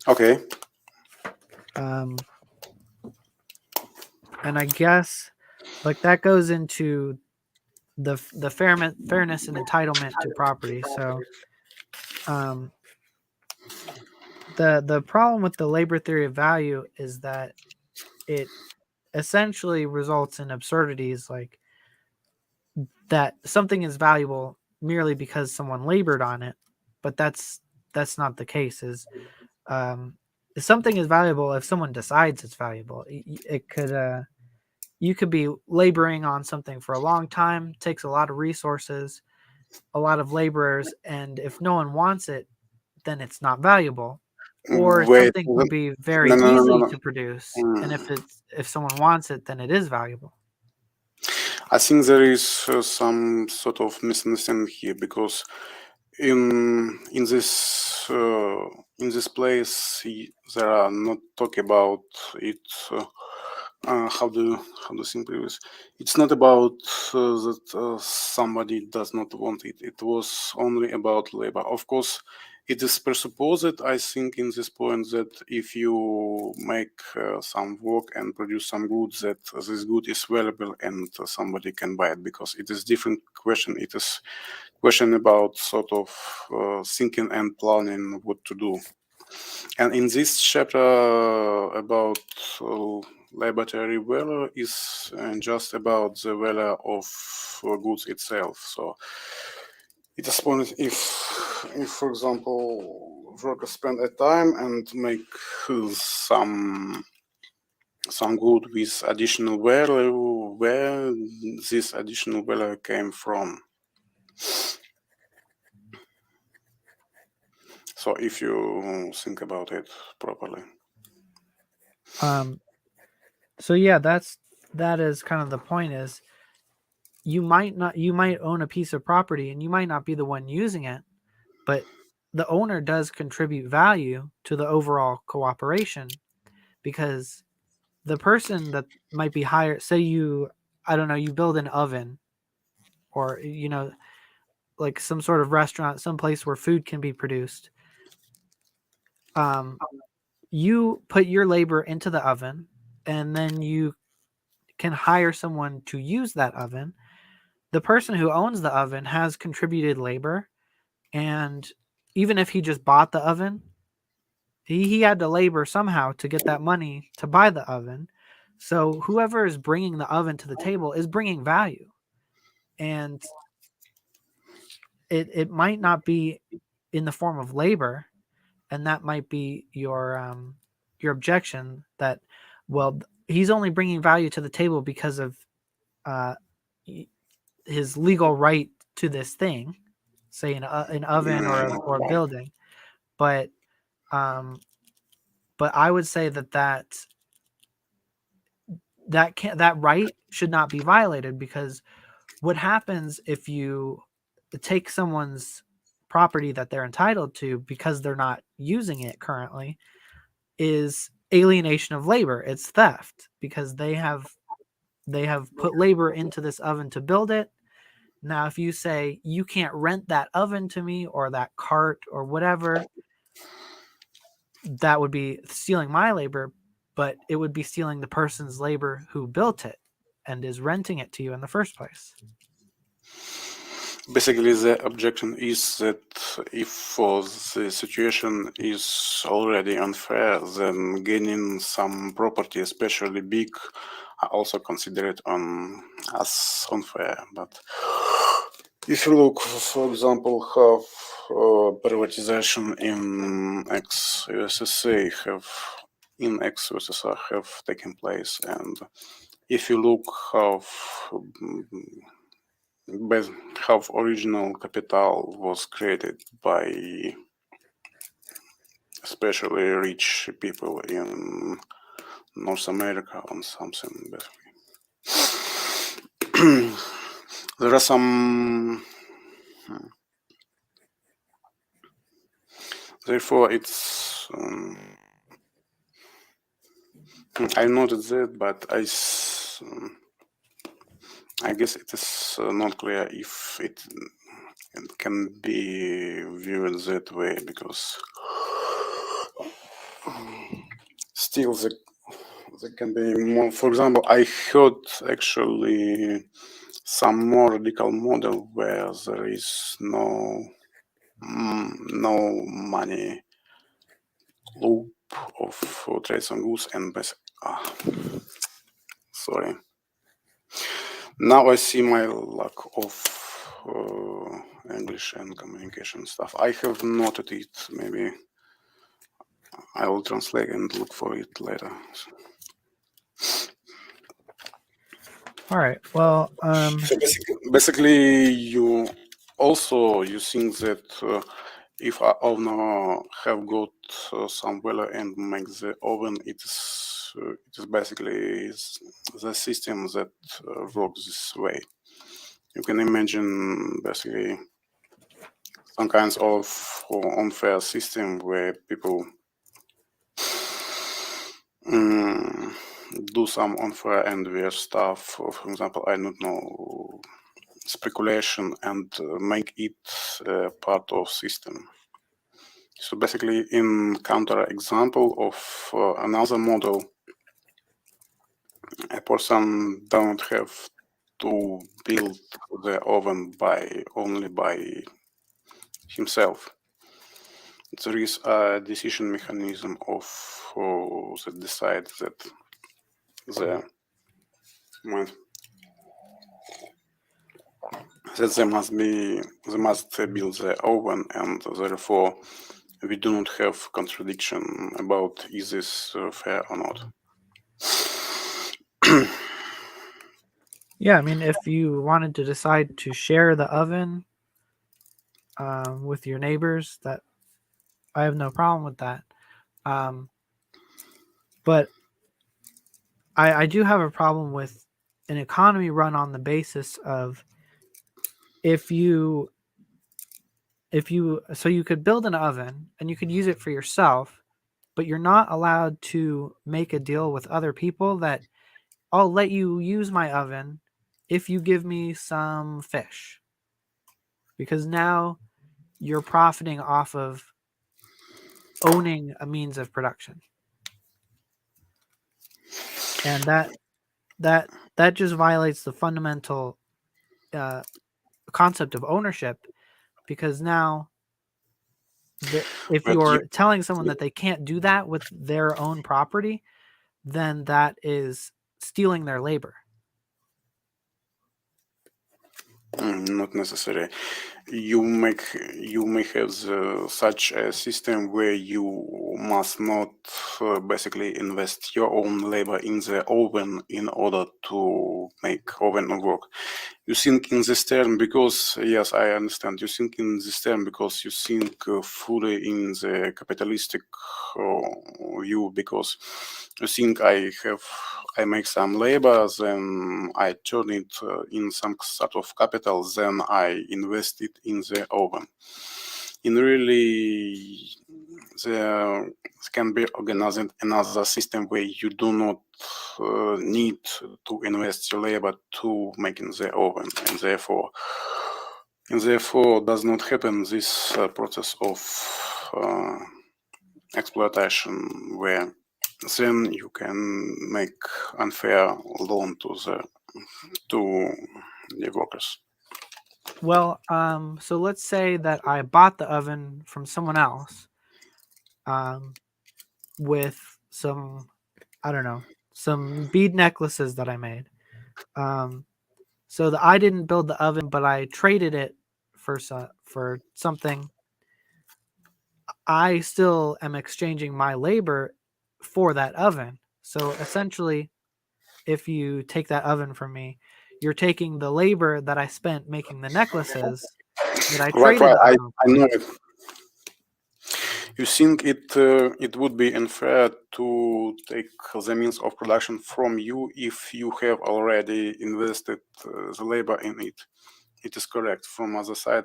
Okay. And I guess like that goes into the fairness and entitlement to property. So the problem with the labor theory of value is that it essentially results in absurdities like that something is valuable merely because someone labored on it, but that's not the case. Is something is valuable if someone decides it's valuable. It could you could be laboring on something for a long time, takes a lot of resources, a lot of laborers, and if no one wants it, then it's not valuable. Or Wait. something could be very No, no, no, no, easy no. to produce, and Mm. if someone wants it, then it is valuable. I think there is some sort of misunderstanding here because in this place there are not talk about it. How do simply this? It's not about that somebody does not want it. It was only about labor. Of course, it is presupposed, I think, in this point that if you make some work and produce some goods, that this good is valuable and somebody can buy it, because it is different question. It is question about sort of thinking and planning what to do. And in this chapter about laboratory value is just about the value of goods itself. So it is point if for example workers spend a time and make some good with additional value, where this additional value came from. So if you think about it properly. So yeah, that is kind of the point. Is you might own a piece of property and you might not be the one using it, but the owner does contribute value to the overall cooperation, because the person that might be hired, say I don't know, you build an oven, or like some sort of restaurant, some place where food can be produced. You put your labor into the oven, and then you can hire someone to use that oven. The person who owns the oven has contributed labor, and even if he just bought the oven, he had to labor somehow to get that money to buy the oven. So whoever is bringing the oven to the table is bringing value, and it might not be in the form of labor, and that might be your objection that, well, he's only bringing value to the table because of uh, his legal right to this thing, say an oven or a building, but I would say that right should not be violated, because what happens if you take someone's property that they're entitled to because they're not using it currently is alienation of labor. It's theft, because they have put labor into this oven to build it. Now, if you say you can't rent that oven to me or that cart or whatever, that would be stealing my labor. but it would be stealing the person's labor who built it and is renting it to you in the first place. Basically, the objection is that if the situation is already unfair, then gaining some property, especially big, are also considered as unfair. But if you look, for example, how privatization in ex-USSR have taken place, and if you look how original capital was created by especially rich people in North America on something basically. There are some therefore it's I noted that, but I guess it is not clear if it can be viewed that way, because still there can be more. For example, I heard actually some more radical model where there is no money loop of trades on goods and sorry. Now I see my lack of English and communication stuff. I have noted it. Maybe I will translate and look for it later. All right. Well, So basically, you think that if a owner have got some boiler and make the oven, it is basically the system that works this way. You can imagine basically some kinds of unfair system where people do some unfair and weird stuff. For example, I don't know, speculation, and make it part of system. So basically, in counter example of another model, a person don't have to build the oven only by himself. There is a decision mechanism that decides that they must build the oven, and therefore we do not have contradiction about is this fair or not. yeah, I mean, if you wanted to decide to share the oven with your neighbors, that I have no problem with that. But I do have a problem with an economy run on the basis of if you so you could build an oven and you could use it for yourself, but you're not allowed to make a deal with other people that I'll let you use my oven if you give me some fish, because now you're profiting off of owning a means of production, and that just violates the fundamental concept of ownership, because now if But you're telling someone that they can't do that with their own property, then that is stealing their labor. Not necessary. You may have such a system where you must not basically invest your own labor in the oven in order to make oven work. You think in this term because, yes, I understand. You think in this term because you think fully in the capitalistic view, because you think I make some labor, then I turn it in some sort of capital, then I invest it in the oven. In really, there can be organized another system where you do not need to invest your labor to making the oven, and therefore does not happen this process of exploitation where then you can make unfair loan to the workers. Well, so let's say that I bought the oven from someone else, with some, I don't know, some bead necklaces that I made. So that I didn't build the oven, but I traded it for something. I still am exchanging my labor for that oven. So essentially, if you take that oven from me, you're taking the labor that I spent making the necklaces that I Right, traded right. the oven I for. know it. You think it would be unfair to take the means of production from you if you have already invested the labor in it? It is correct. From other side,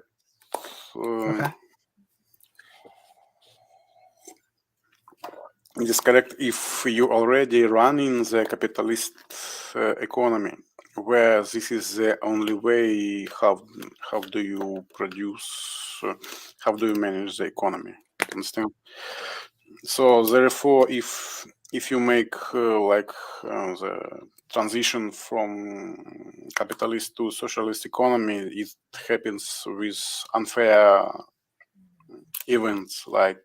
Okay. it is correct if you already running the capitalist economy, where this is the only way. How do you produce? How do you manage the economy? Understand? So therefore, if you make the transition from capitalist to socialist economy, it happens with unfair events like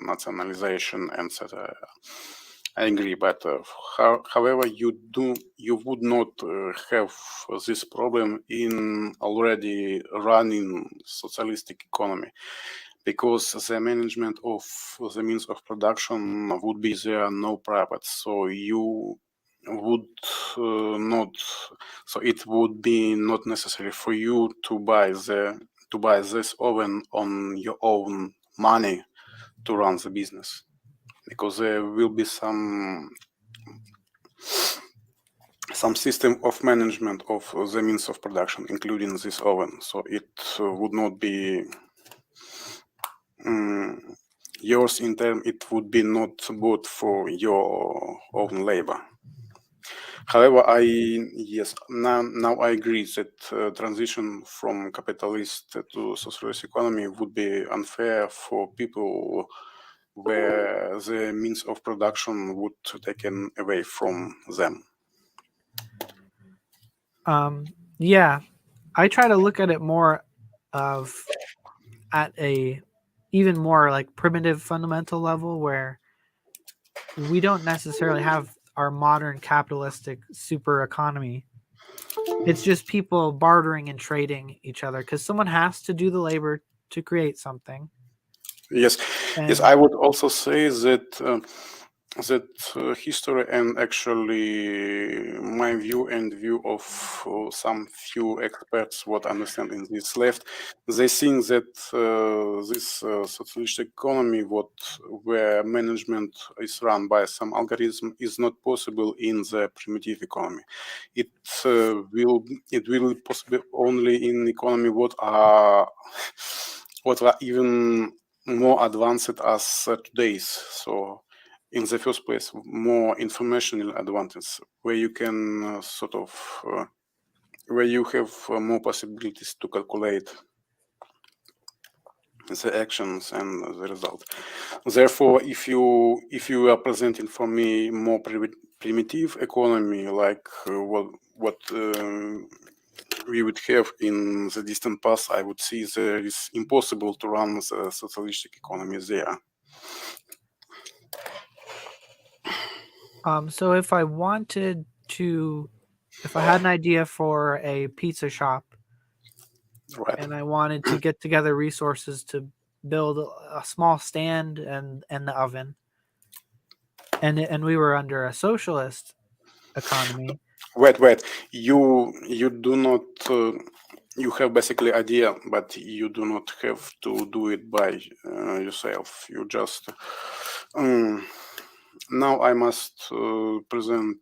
nationalization, etc. I agree, but however, you would not have this problem in already running socialistic economy, because the management of the means of production would be there no private, so you would not, so it would be not necessary for you to buy this oven on your own money to run the business, because there will be some system of management of the means of production, including this oven. So it would not be yours in term. It would be not bought for your own labor. However, now I agree that transition from capitalist to socialist economy would be unfair for people where the means of production would taken away from them. Yeah, I try to look at it more of at a even more like primitive fundamental level, where we don't necessarily have our modern capitalistic super economy. It's just people bartering and trading each other because someone has to do the labor to create something. Yes, yes. And I would also say that history, and actually my view and view of some few experts what understand in this left, they think that this socialistic economy where management is run by some algorithm is not possible in the primitive economy. It will be possible only in economy what are even more advanced as today's. So in the first place, more informational advantage, where you can where you have more possibilities to calculate the actions and the result. Therefore, if you are presenting for me more primitive economy, like what we would have in the distant past, I would see that it's impossible to run the socialistic economy there. so if I wanted to, if I had an idea for a pizza shop Right. and I wanted to get together resources to build a small stand and the oven, and we were under a socialist economy. Wait. You do not. You have basically idea, but you do not have to do it by yourself. You just. Now I must present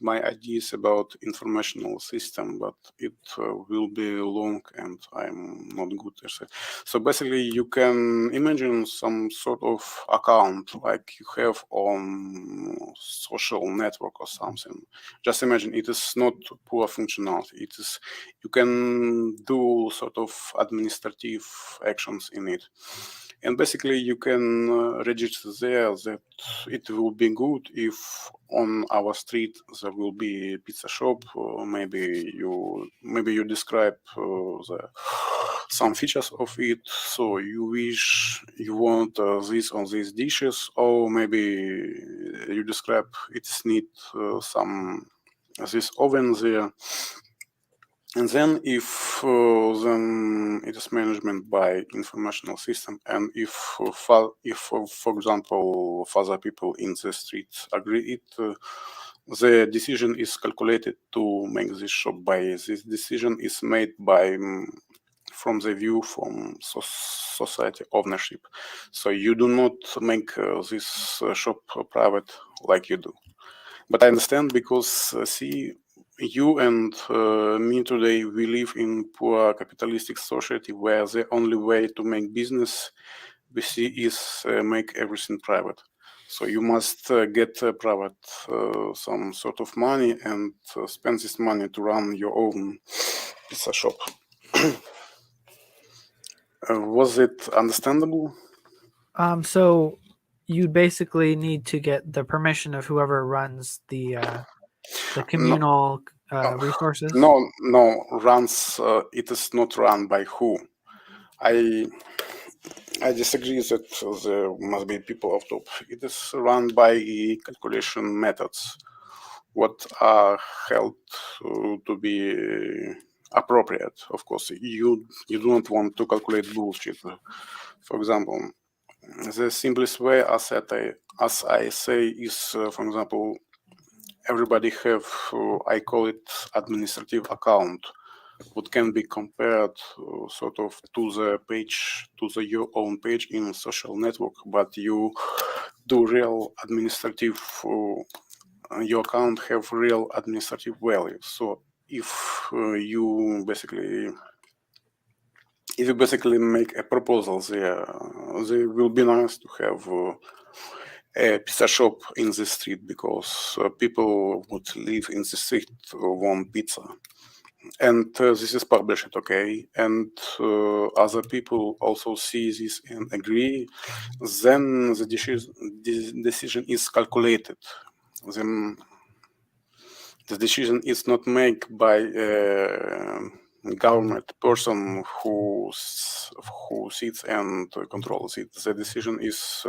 my ideas about informational system, but it will be long and I'm not good at it. So basically you can imagine some sort of account like you have on social network or something. Just imagine it is not poor functionality. It is, you can do sort of administrative actions in it. And basically you can register there that it will be good if on our street there will be a pizza shop. Maybe you describe some features of it. So you wish you want this on these dishes, or maybe you describe it's need some this oven there. And then if then it is management by informational system, and if for example other people in the street agree it, the decision is calculated to make this shop. By this decision is made by from the view from society ownership. So you do not make this shop private like you do. But I understand because see, you and me today, we live in poor capitalistic society where the only way to make business we see is make everything private. So you must get private some sort of money and spend this money to run your own pizza shop. Was it understandable? So you basically need to get the permission of whoever runs the communal resources. No, runs. It is not run by who. I disagree that there must be people off top. It is run by calculation methods, what are held to be appropriate. Of course, you do not want to calculate bullshit. For example, the simplest way, as I say, is, for example, everybody have, I call it administrative account, what can be compared sort of to the page, your own page in social network, but you do real administrative, your account have real administrative value. So if you basically make a proposal there, they will be nice to have a pizza shop in the street because people would live in the street want pizza. And this is published, okay? And other people also see this and agree. Then the decision is calculated. Then the decision is not made by a government person who sits and controls it. The decision is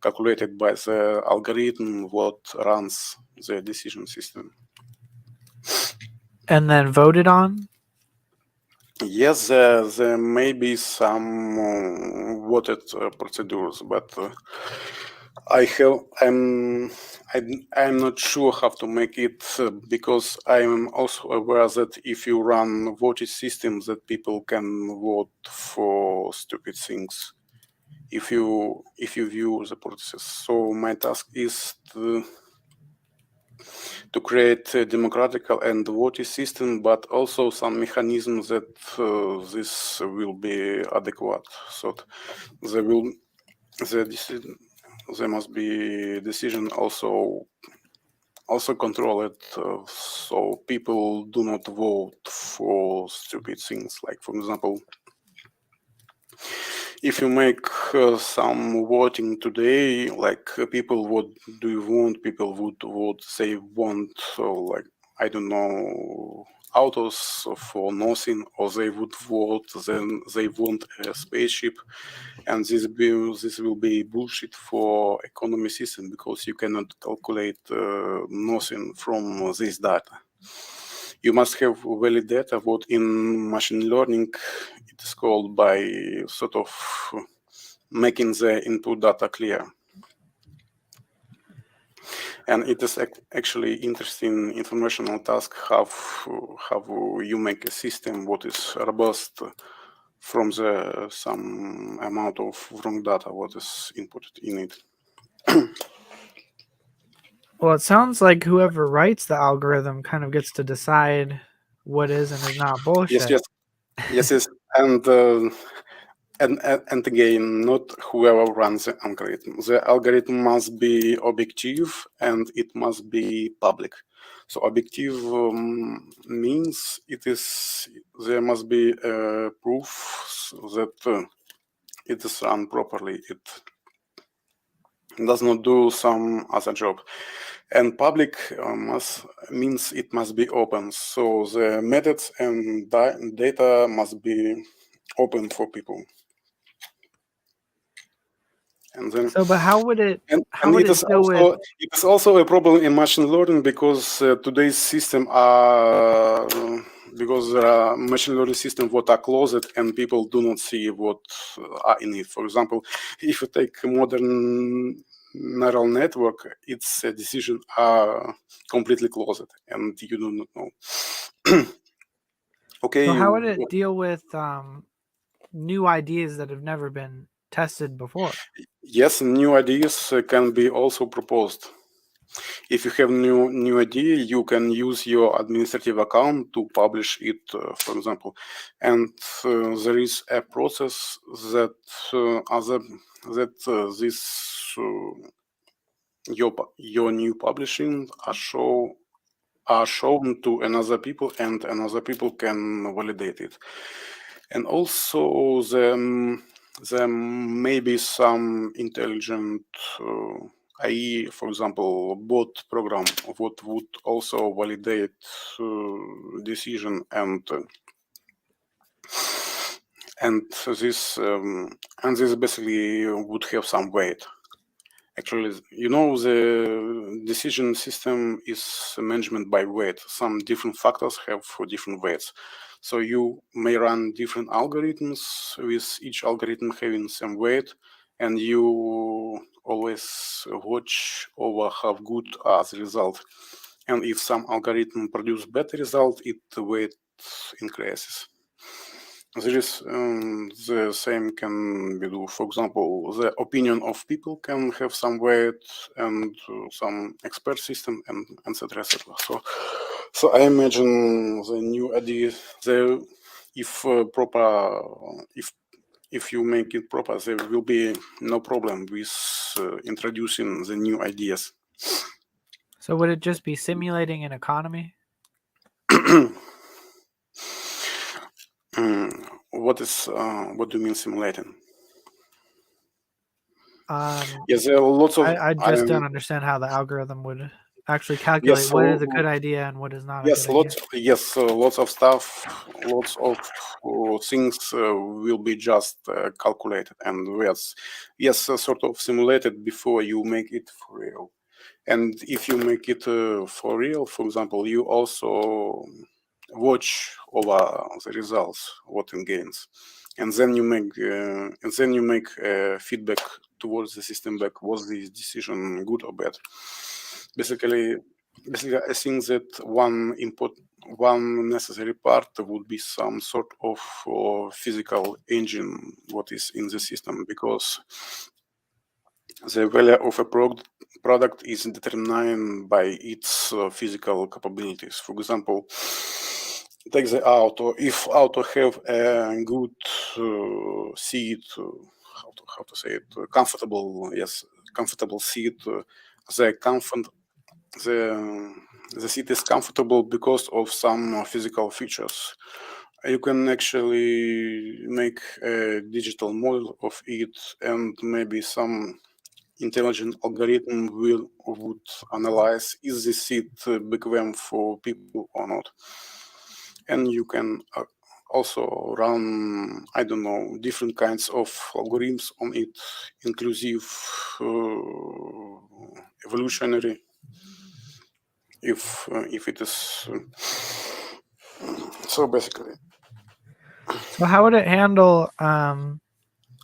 calculated by the algorithm what runs the decision system. And then voted on? Yes, there may be some voted procedures, but I'm not sure how to make it because I'm also aware that if you run voting systems, that people can vote for stupid things. If you view the process, so my task is to create a democratic and voting system, but also some mechanisms that this will be adequate. So there must be decision also controlled, so people do not vote for stupid things. Like, for example, if you make some voting today, like people, what do you want? People would vote, they want, like, I don't know, autos for nothing, or they would vote, then they want a spaceship. And this will be bullshit for economy system because you cannot calculate nothing from this data. You must have valid data. What in machine learning it is called by sort of making the input data clear. And it is actually interesting informational task how you make a system what is robust from the some amount of wrong data what is inputted in it. Well, it sounds like whoever writes the algorithm kind of gets to decide what is and is not bullshit. Yes. And again, not whoever runs the algorithm. The algorithm must be objective and it must be public. So objective means there must be proof that it is run properly. It does not do some other job. And public means it must be open. So the methods and data must be open for people. And then So, but how would it deal with? it is also a problem in machine learning because today's system are because there are machine learning systems what are closed and people do not see what are in it. For example, if you take a modern neural network, its decisions are completely closed and you do not know. Okay, So, how would it deal with new ideas that have never been tested before? yes, new ideas can be also proposed. If you have new idea, you can use your administrative account to publish it, for example. And there is a process that this your new publishing are shown to another people, and another people can validate it. And also there may be some intelligent AI, for example, bot program what would also validate decision and this basically would have some weight. Actually, you know, the decision system is management by weight. Some different factors have different weights. So you may run different algorithms with each algorithm having some weight, and you always watch over how good are the result. And if some algorithm produce better result, it weight increases. There is the same can be do. For example, the opinion of people can have some weight and some expert system and etc. etc. So I imagine the new idea. The if proper if you make it proper, there will be no problem with introducing the new ideas. So, would it just be simulating an economy? What do you mean simulating? Yes, There are lots of. I just don't understand how the algorithm would actually calculate Yes, what is a good idea and what is not a yes, good idea. lots of stuff, lots of things will be just calculated, and yes, sort of simulated before you make it for real. And if you make it for real, for example, you also watch over the results, what it gains, and then you make feedback towards the system back. Was this decision good or bad? Basically, I think that one necessary part would be some sort of physical engine what is in the system, because the value of a product is determined by its physical capabilities. For example, take the auto. If auto have a good seat, how to say it, comfortable seat, the comfort the seat is comfortable because of some physical features. You can actually make a digital model of it, and maybe some intelligent algorithm would analyze is this seat become for people or not. And you can also run, I don't know, different kinds of algorithms on it, inclusive, evolutionary, if it is so basically. So, how would it handle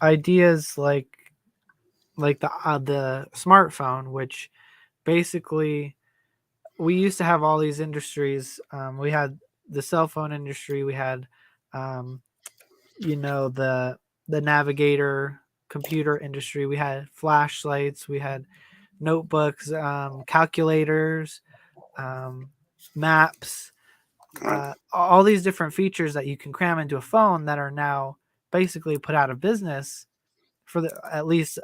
ideas like the smartphone, which basically we used to have all these industries. We had the cell phone industry. We had, the navigator computer industry. We had flashlights. We had notebooks, calculators, maps, all these different features that you can cram into a phone that are now basically put out of business for at least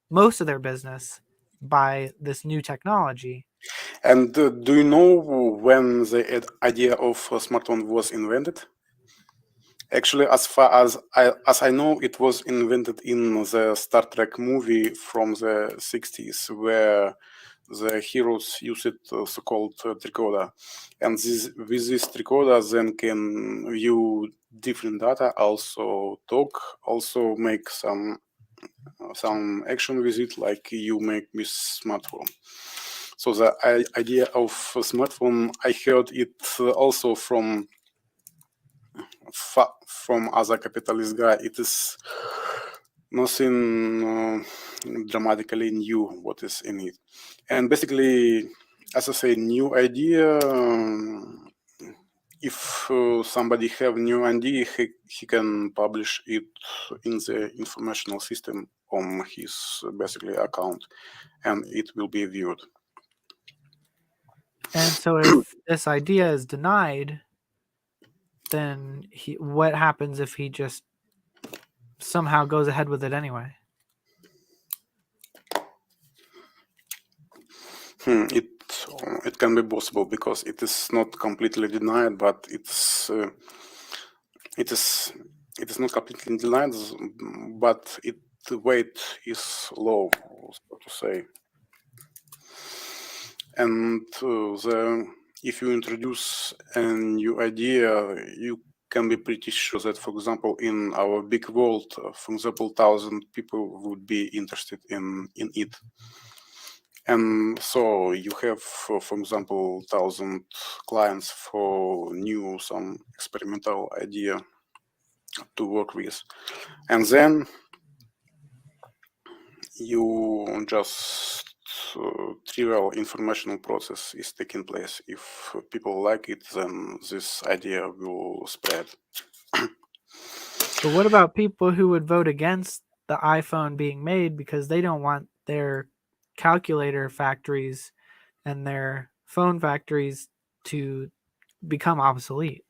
most of their business by this new technology. And do you know when the idea of a smartphone was invented? Actually, as far as I know, it was invented in the Star Trek movie from the 60s, where the heroes used so-called tricorder, and with this tricorder then can view different data, also talk, also make some action with it, like you make with smartphone. So the idea of a smartphone, I heard it also from other capitalist guy. It is nothing dramatically new what is in it, and basically, as I say, new idea. If somebody have new idea, he can publish it in the informational system on his basically account, and it will be viewed. And so if this idea is denied, then what happens if he just somehow goes ahead with it anyway? It can be possible because it is not completely denied, but it is not completely denied, but the weight is low, so to say. And if you introduce a new idea, you can be pretty sure that, for example, in our big world, for example, 1,000 people would be interested in it. And so you have, for example, 1,000 clients for some experimental idea to work with. And then you just trivial informational process is taking place. If people like it, then this idea will spread. But what about people who would vote against the iPhone being made because they don't want their calculator factories and their phone factories to become obsolete?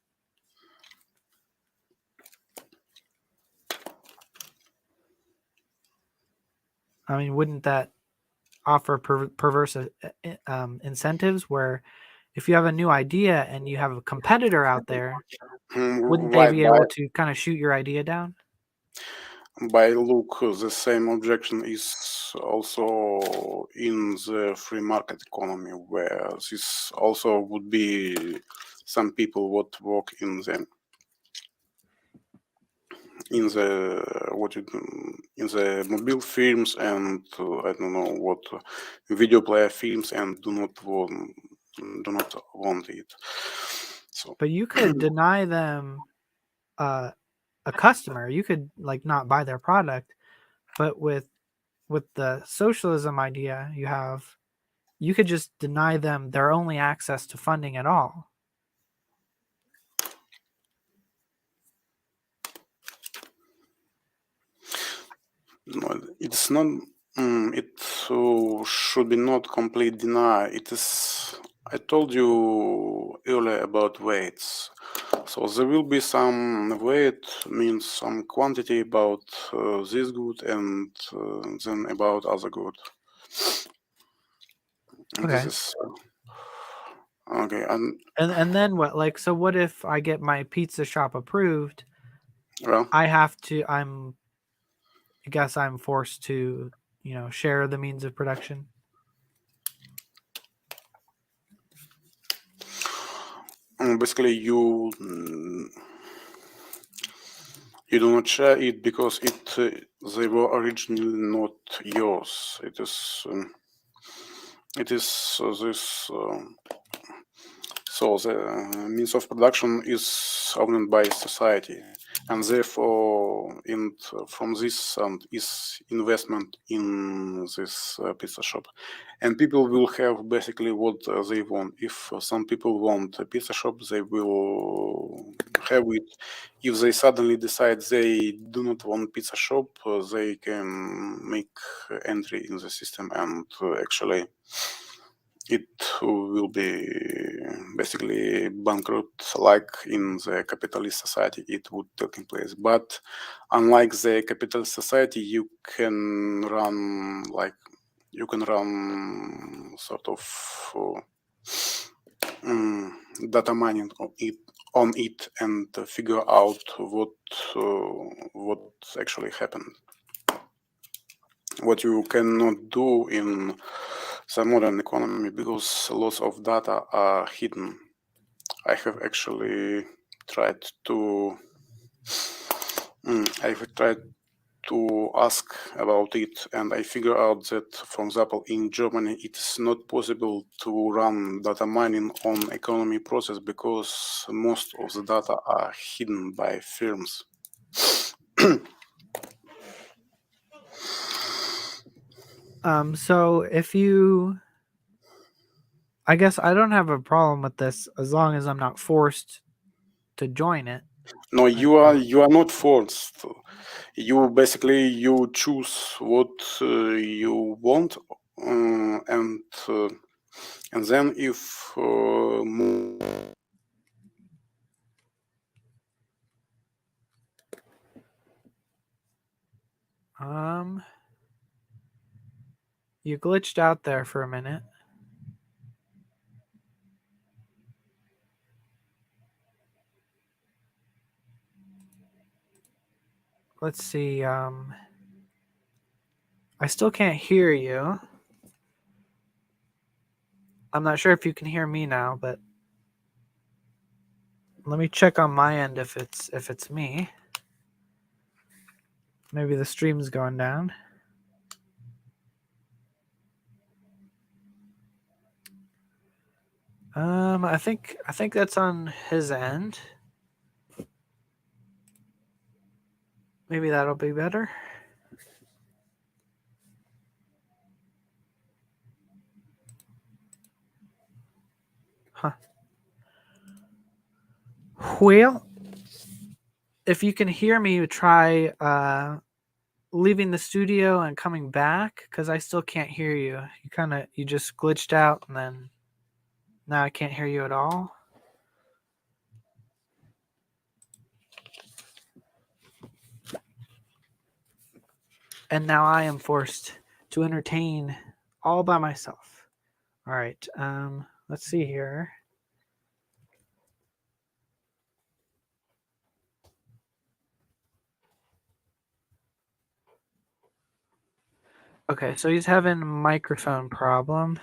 I mean, wouldn't that offer perverse incentives where if you have a new idea and you have a competitor out there, wouldn't they Why? be able to kind of shoot your idea down? By look, the same objection is also in the free market economy, where this also would be some people would work in the in the mobile films and I don't know what video player films and do not want it. So But you could deny them a customer. You could like not buy their product, but with the socialism idea you could just deny them their only access to funding at all. no, it's not. It should be not complete deny. It is. I told you earlier about weights. So there will be some weight, means some quantity about this good, and then about other good. And Okay. this is okay. And then what? Like, so what if I get my pizza shop approved? Well, I guess I'm forced to, share the means of production. basically, you do not share it because they were originally not yours. It is this. So the means of production is owned by society, and therefore, from this is investment in this pizza shop, and people will have basically what they want. If some people want a pizza shop, they will have it. If they suddenly decide they do not want pizza shop, they can make entry in the system and actually it will be basically bankrupt like in the capitalist society it would take place. But unlike the capitalist society, you can run sort of data mining on it on it and figure out what actually happened. What you cannot do in the modern economy because lots of data are hidden. I have actually tried to ask about it, and I figure out that, for example, in Germany, it is not possible to run data mining on economy process because most of the data are hidden by firms. So if you, I guess I don't have a problem with this as long as I'm not forced to join it. No, you are not forced. You basically you choose what you want, and then if You glitched out there for a minute. Let's see. I still can't hear you. I'm not sure if you can hear me now, but let me check on my end if it's me. Maybe the stream's going down. I think that's on his end. Maybe that'll be better. Huh. Well, if you can hear me, try leaving the studio and coming back, because I still can't hear you. You just glitched out, and then now I can't hear you at all. And now I am forced to entertain all by myself. All right. Let's see here. Okay, so he's having a microphone problem.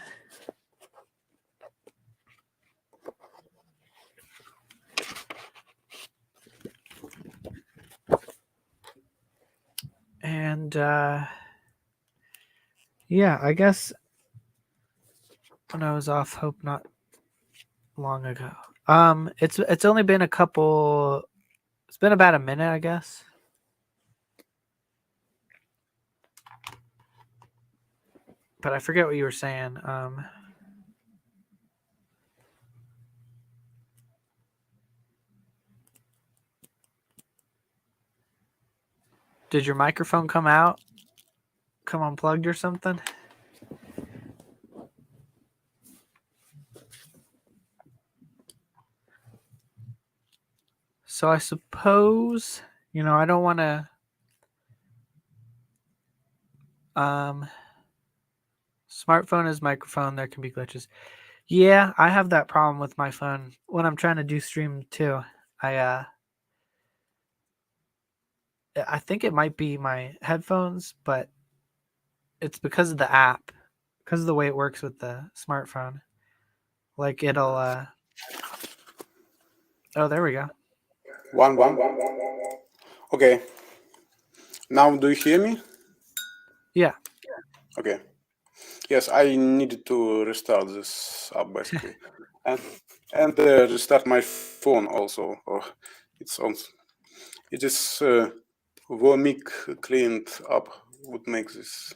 And yeah, I guess when I was off Hope not long ago. It's only been a couple. It's been about a minute, I guess. But I forget what you were saying. Did your microphone come unplugged or something? So I suppose, I don't want to smartphone is microphone, there can be glitches. Yeah, I have that problem with my phone when I'm trying to do stream too. I think it might be my headphones, but it's because of the app, because of the way it works with the smartphone. Like it'll oh, there we go. One. Okay. Now do you hear me? Yeah. Okay. Yes, I needed to restart this app basically, and restart my phone also. It's on. It is Wormic cleaned up would make this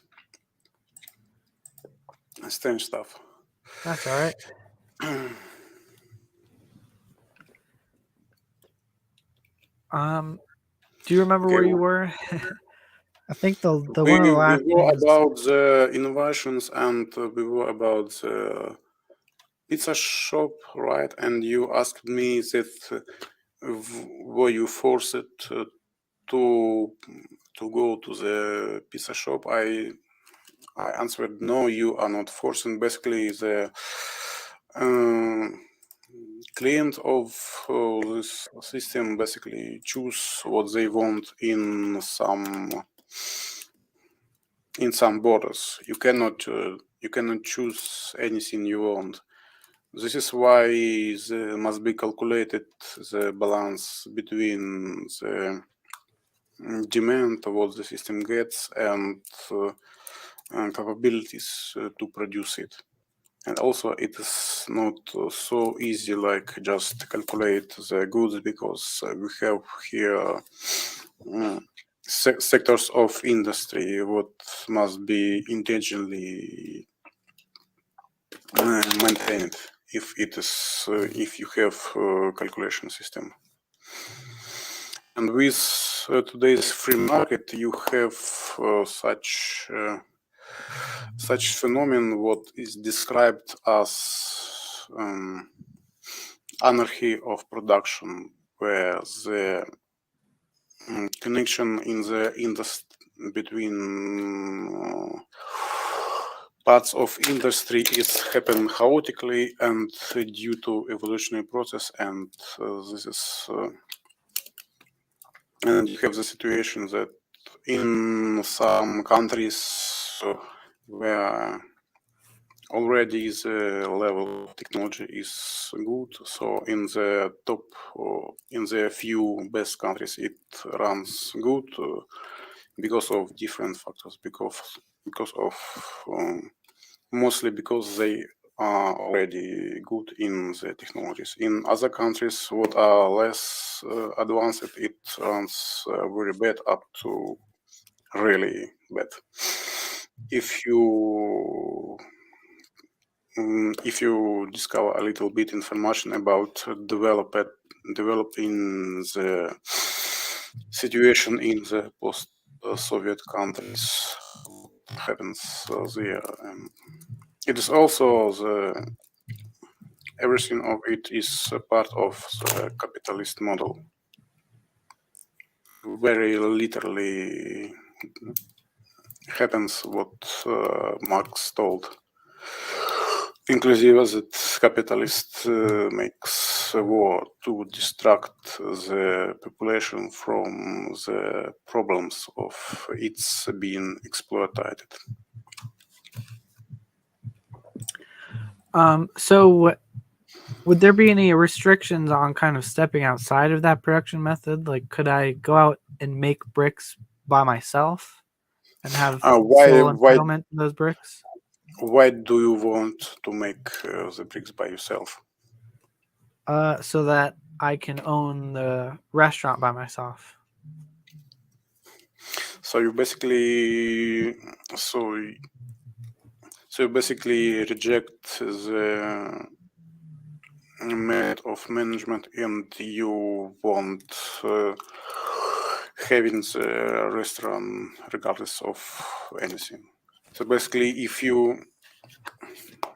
strange stuff. That's all right. Do you remember where you were? I think the we one of the last were things. about the innovations, and we were about the pizza shop, right? And you asked me that were you forced to go to the pizza shop? I answered no, you are not forced. And basically, the client of this system basically choose what they want in some borders. You cannot choose anything you want. This is why there must be calculated the balance between the demand what the system gets and capabilities to produce it. And also it is not so easy like just calculate the goods, because we have here sectors of industry what must be intentionally maintained if you have a calculation system. And with today's free market, you have such phenomenon what is described as anarchy of production, where the connection in the industry between parts of industry is happen chaotically and due to evolutionary process, and this is and you have the situation that in some countries where already the level of technology is good, so in the top or in the few best countries it runs good because of different factors, because of mostly because they are already good in the technologies. In other countries what are less advanced, it runs very bad up to really bad. If you discover a little bit information about developing the situation in the post-Soviet countries, what happens there, it is also everything of it is a part of the capitalist model. Very literally happens what Marx told. Inclusive that capitalist makes a war to distract the population from the problems of its being exploited. So would there be any restrictions on kind of stepping outside of that production method? Like, could I go out and make bricks by myself and have sole entitlement to those bricks? Why do you want to make the bricks by yourself? So that I can own the restaurant by myself. So you basically reject the method of management, and you want having the restaurant regardless of anything. So basically, if you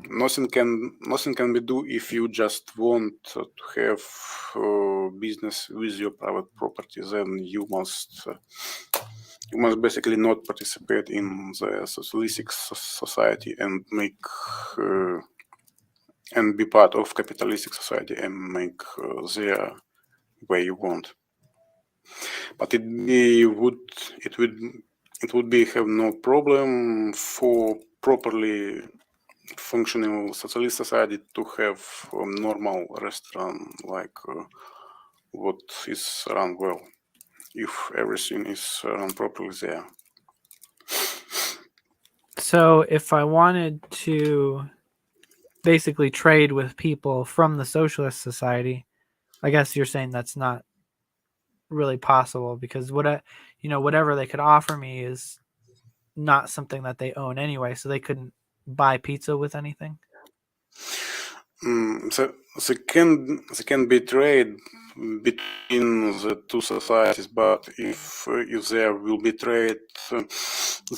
nothing can be do if you just want to have business with your private property, then you must basically not participate in the socialistic society and make and be part of capitalistic society and make their way you want. But it would be have no problem for properly functioning socialist society to have a normal restaurant like what is run well, if everything is run properly there. So if I wanted to basically trade with people from the socialist society, I guess you're saying that's not really possible, because whatever they could offer me is not something that they own anyway, so they couldn't buy pizza with anything. So they can be trade between the two societies, but if there will be trade,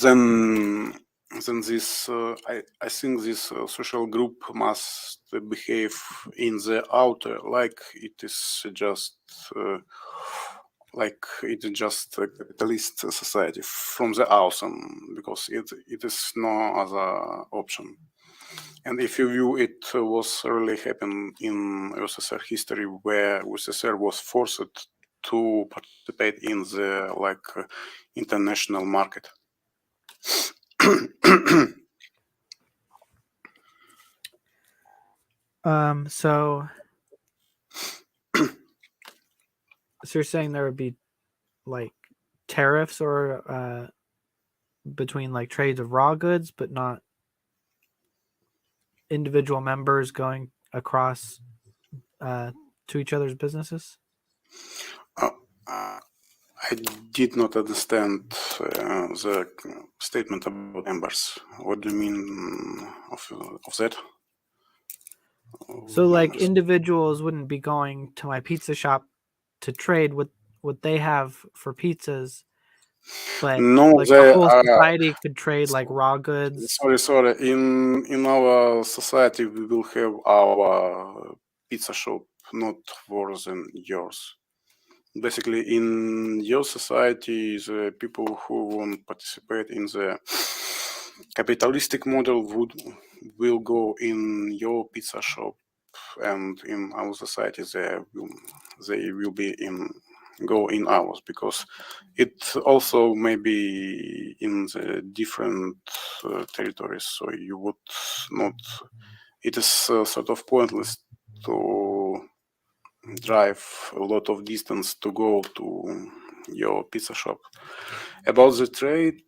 then this I think this social group must behave in the outer like it is just a capitalist society from the outside, because it is no other option. And if you view it was really happened in USSR history, where USSR was forced to participate in the international market. So you're saying there would be like tariffs or between like trades of raw goods, but not individual members going across to each other's businesses? I did not understand the statement about members. What do you mean of that? So like individuals wouldn't be going to my pizza shop to trade what they have for pizzas, but no, like the whole society could trade like raw goods. Sorry. In our society, we will have our pizza shop, not worse than yours. Basically, in your society, the people who won't participate in the capitalistic model will go in your pizza shop, and in our society, they will be go in ours, because it also may be in the different territories, so you would not. It is sort of pointless to drive a lot of distance to go to your pizza shop. About the trade,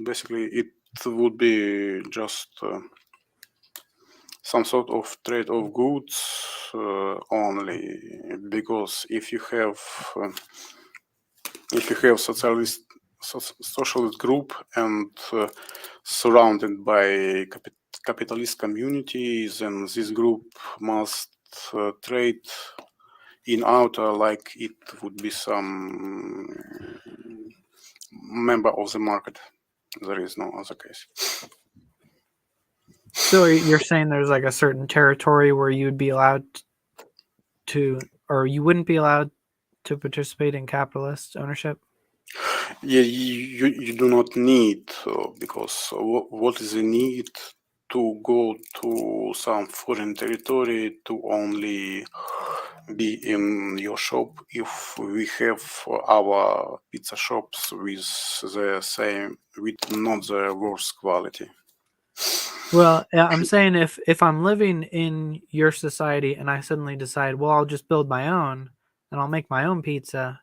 basically it would be just some sort of trade of goods only, because if you have socialist group and surrounded by capitalist communities, and this group must trade in outer like it would be some member of the market. There is no other case. So you're saying there's like a certain territory where you'd be allowed to, or you wouldn't be allowed to participate in capitalist ownership? Yeah, you do not need, because what is the need to go to some foreign territory to only be in your shop if we have our pizza shops with the same, with not the worst quality? Well, I'm saying if I'm living in your society and I suddenly decide, well, I'll just build my own and I'll make my own pizza,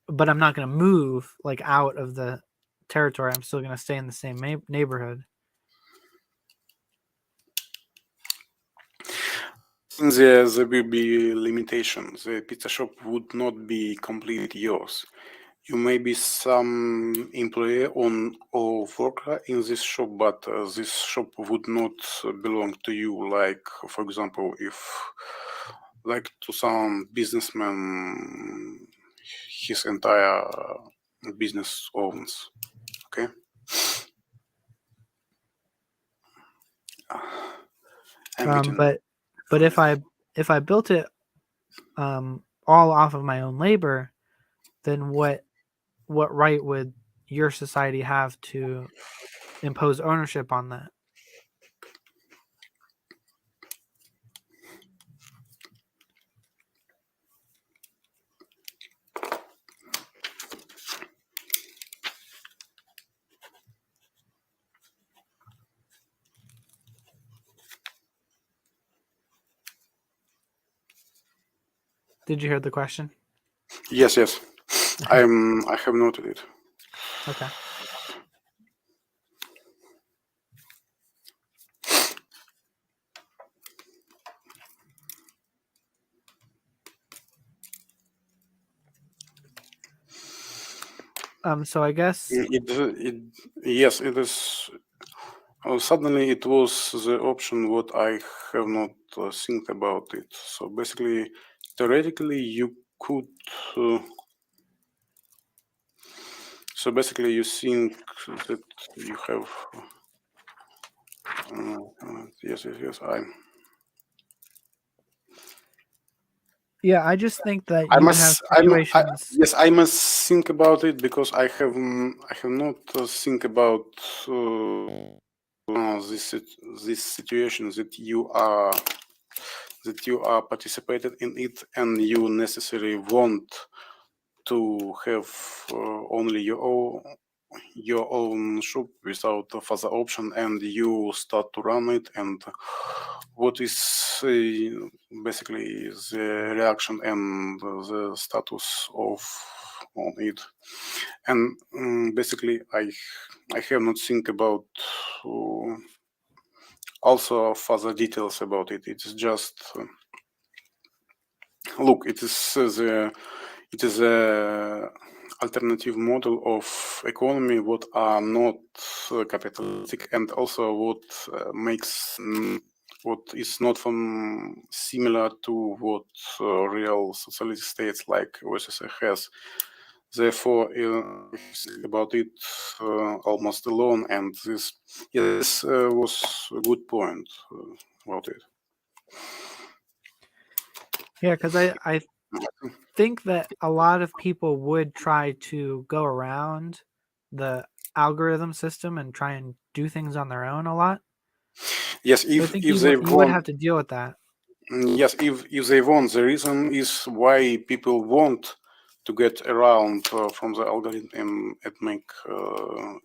but I'm not going to move like out of the territory. I'm still going to stay in the same neighborhood. Since there will be limitations, the pizza shop would not be completely yours. You may be some employee or worker in this shop, but this shop would not belong to you. Like, for example, if like to some businessman, his entire business owns. Okay. But if I built it all off of my own labor, then what right would your society have to impose ownership on that? Did you hear the question? Yes. I have noted it. Okay. So I guess Yes, it is. Suddenly, it was the option what I have not think about it. So basically, theoretically, you could. So basically, you think that you have. Yes. Yeah, I just think that you would have situations. Yes, I must think about it, because I have not think about this situation that you are participated in it and you necessarily want to have only your own shop without a further option, and you start to run it, and what is basically the reaction and the status of on it. And basically I have not think about also further details about it. It's just look, it is a alternative model of economy what are not capitalistic, and also what makes what is not from similar to what real socialist states like USSR has. Therefore, about it almost alone, and this was a good point about it. Yeah, because I think that a lot of people would try to go around the algorithm system and try and do things on their own a lot. Yes, So I think if you they would want, have to deal with that. yes, if they want, the reason is why people want to get around from the algorithm and make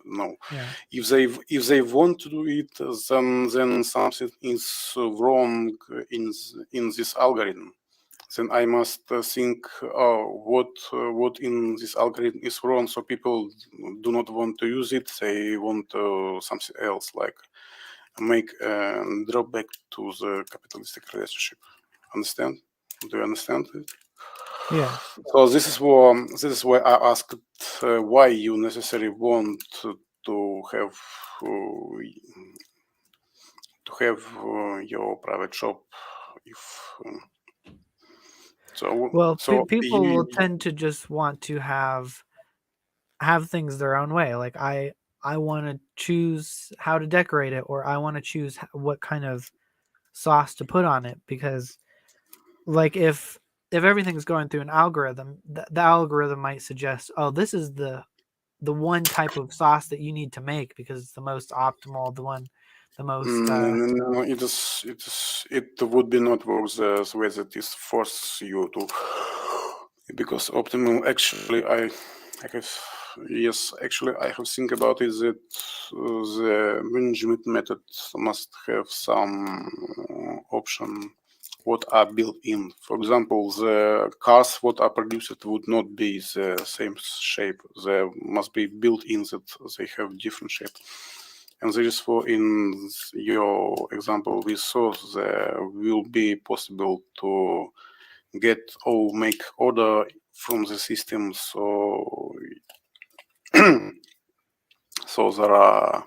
no. Yeah. If they want to do it, then something is wrong in this algorithm. Then I must think what in this algorithm is wrong, so people do not want to use it. They want something else, like make drop back to the capitalistic relationship. Understand? Do you understand it? Yeah. So this is why I asked why you necessarily want to have your private shop if Well, so people you will tend to just want to have things their own way. Like I want to choose how to decorate it, or I want to choose what kind of sauce to put on it, because like if everything's going through an algorithm, the algorithm might suggest, oh, this is the one type of sauce that you need to make because it's the most optimal, the most no, it would be not work the way that is force you to, because optimal actually I have yes actually I have think about it that the management method must have some option what are built in. For example, the cars what are produced would not be the same shape. They must be built in that they have different shape. And therefore, in your example, we saw there will be possible to get or make order from the system. So, so there are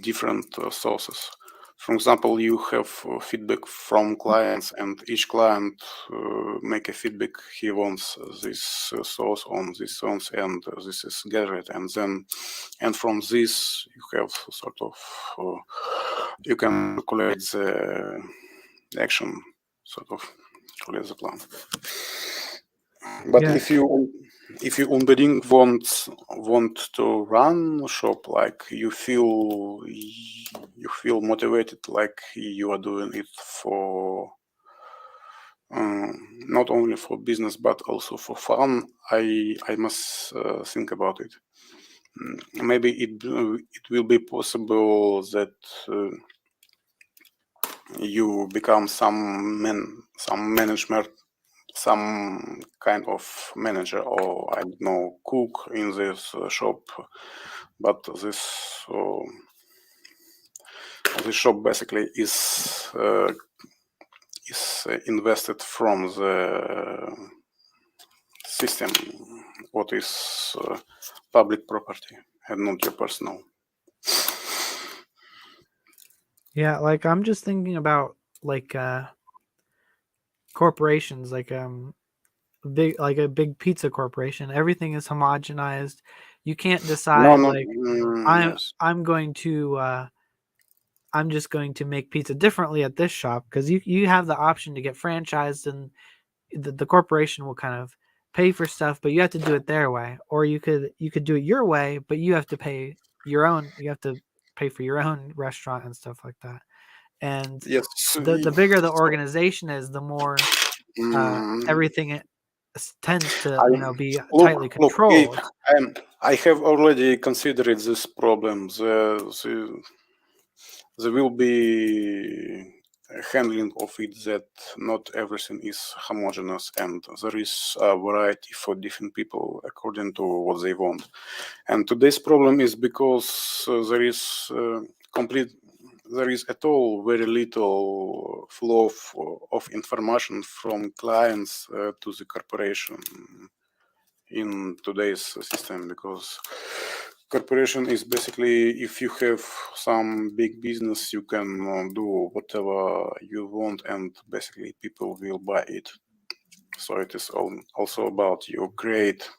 different sources. For example, you have feedback from clients, and each client make a feedback. He wants this source on this source, and this is gathered, and then, and from this you have sort of you can calculate the action, sort of calculate the plan. But yeah. if you unbedingt want to run a shop, like you feel motivated, like you are doing it for not only for business but also for fun, I must think about it. Maybe it will be possible that you become some management, some kind of manager, or I don't know, cook in this shop. But this shop basically is invested from the system, what is public property and not your personal. Yeah, like I'm just thinking about like corporations, like a big pizza corporation. Everything is homogenized. You can't No, decide no, like I'm yes. I'm going to I'm just going to make pizza differently at this shop, because you have the option to get franchised, and the corporation will kind of pay for stuff, but you have to do it their way, or you could do it your way, but you have to pay your own. You have to pay for your own restaurant and stuff like that. And Yes. the bigger the organization is, the more Mm, everything tends to I be look, tightly look. controlled. I have already considered this problem. There will be a handling of it that not everything is homogeneous and there is a variety for different people according to what they want. And today's problem is because there is at all very little flow of information from clients to the corporation in today's system, because corporation is basically, if you have some big business, you can do whatever you want and basically people will buy it. So it is also about you create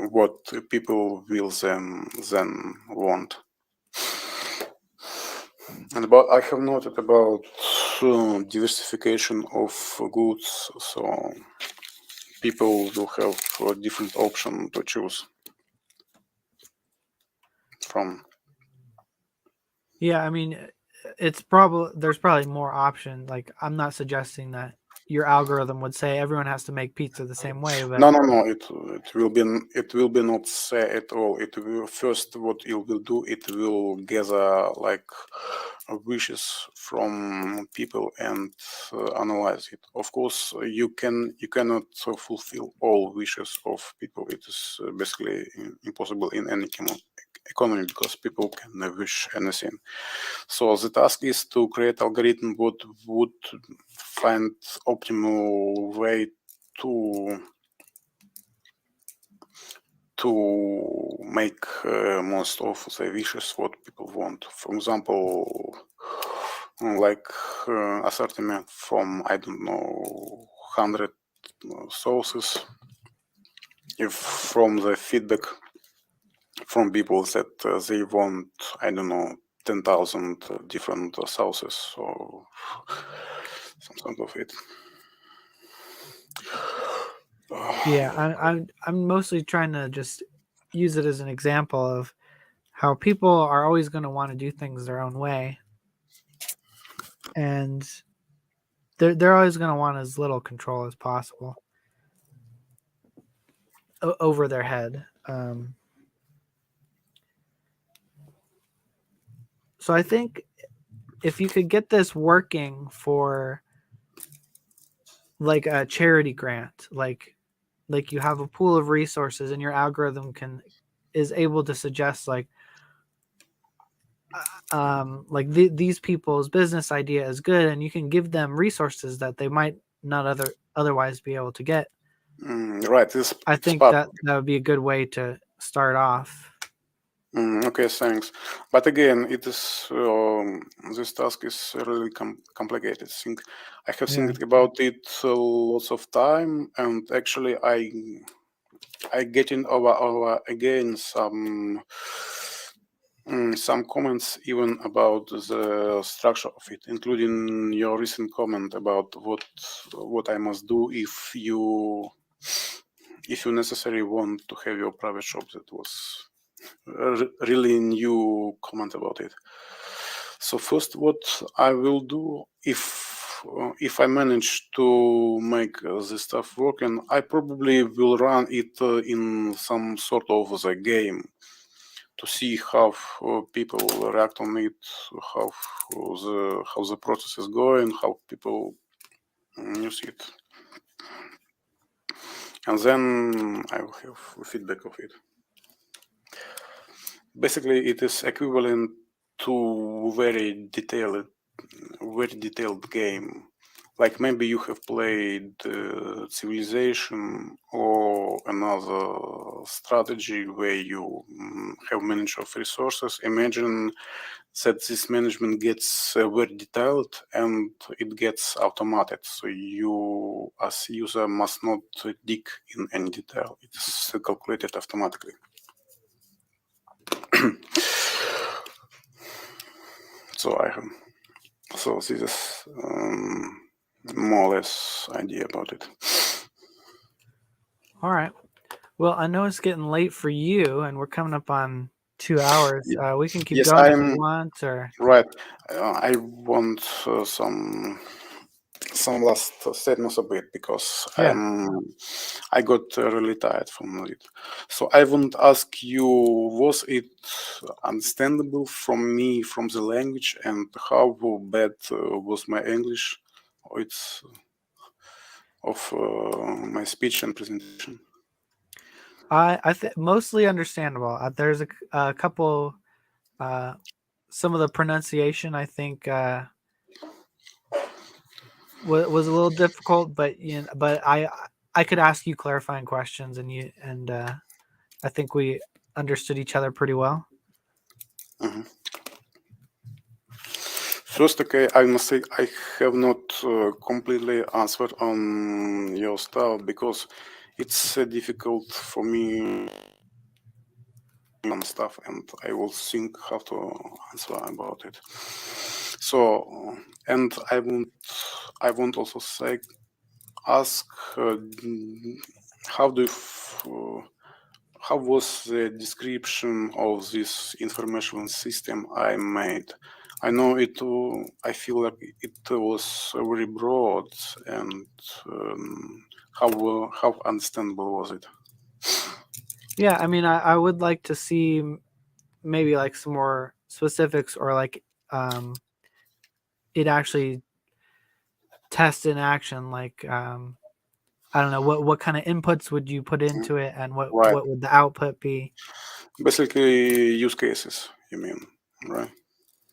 what people will then want. And about I have noted about diversification of goods, so people will have a different option to choose from. Yeah, I mean, there's probably more option. Like, I'm not suggesting that your algorithm would say everyone has to make pizza the same way, but No. It will be not say at all. It will first what it will do. It will gather like wishes from people and analyze it. Of course, you cannot fulfill all wishes of people. It is basically impossible in any economy because people can wish anything. So the task is to create algorithm what would find optimal way to make most of the wishes what people want. For example, like assortment from I don't know 100 sources. If from the feedback from people that they want I don't know 10,000 different sources or some sort of it. yeah, I'm mostly trying to just use it as an example of how people are always going to want to do things their own way, and they're always going to want as little control as possible over their head. So I think if you could get this working for like a charity grant, like you have a pool of resources and your algorithm is able to suggest these people's business idea is good, and you can give them resources that they might not otherwise be able to get. Right, I it's think part. that would be a good way to start off. Okay, thanks. But again, it is this task is really complicated. I have Yeah. think about it lots of time, and actually, I getting over again some comments even about the structure of it, including your recent comment about what I must do if you necessarily want to have your private shop. That was really new comment about it. So first, what I will do if I manage to make this stuff working, I probably will run it in some sort of the game to see how people react on it, how the process is going, how people use it, and then I will have feedback of it. Basically, it is equivalent to very detailed game. Like maybe you have played Civilization or another strategy where you have management of resources. Imagine that this management gets very detailed and it gets automated. So you as user must not dig in any detail. It's calculated automatically. So this is more or less idea about it. All right. Well, I know it's getting late for you, and we're coming up on 2 hours. Ye- We can keep Yes, going if you I'm want, or right. I want some last statements a bit because yeah. I got really tired from it. So I want to ask you: was it understandable from me from the language, and how bad was my English? Or it's of my speech and presentation. I think mostly understandable. There's a couple. Uh, some of the pronunciation I think was a little difficult, but but I could ask you clarifying questions, and I think we understood each other pretty well. Mhm. First, okay, I must say I have not completely answered on your stuff because it's difficult for me on stuff, and I will think how to answer about it. So, and I won't also say ask how do you how was the description of this information system I made? I know it. I feel like it was very broad, and how understandable was it? Yeah, I mean, I would like to see maybe like some more specifics, or like it actually test in action. Like I don't know what kind of inputs would you put into it, and Right. what would the output be? Basically, use cases. You mean, right?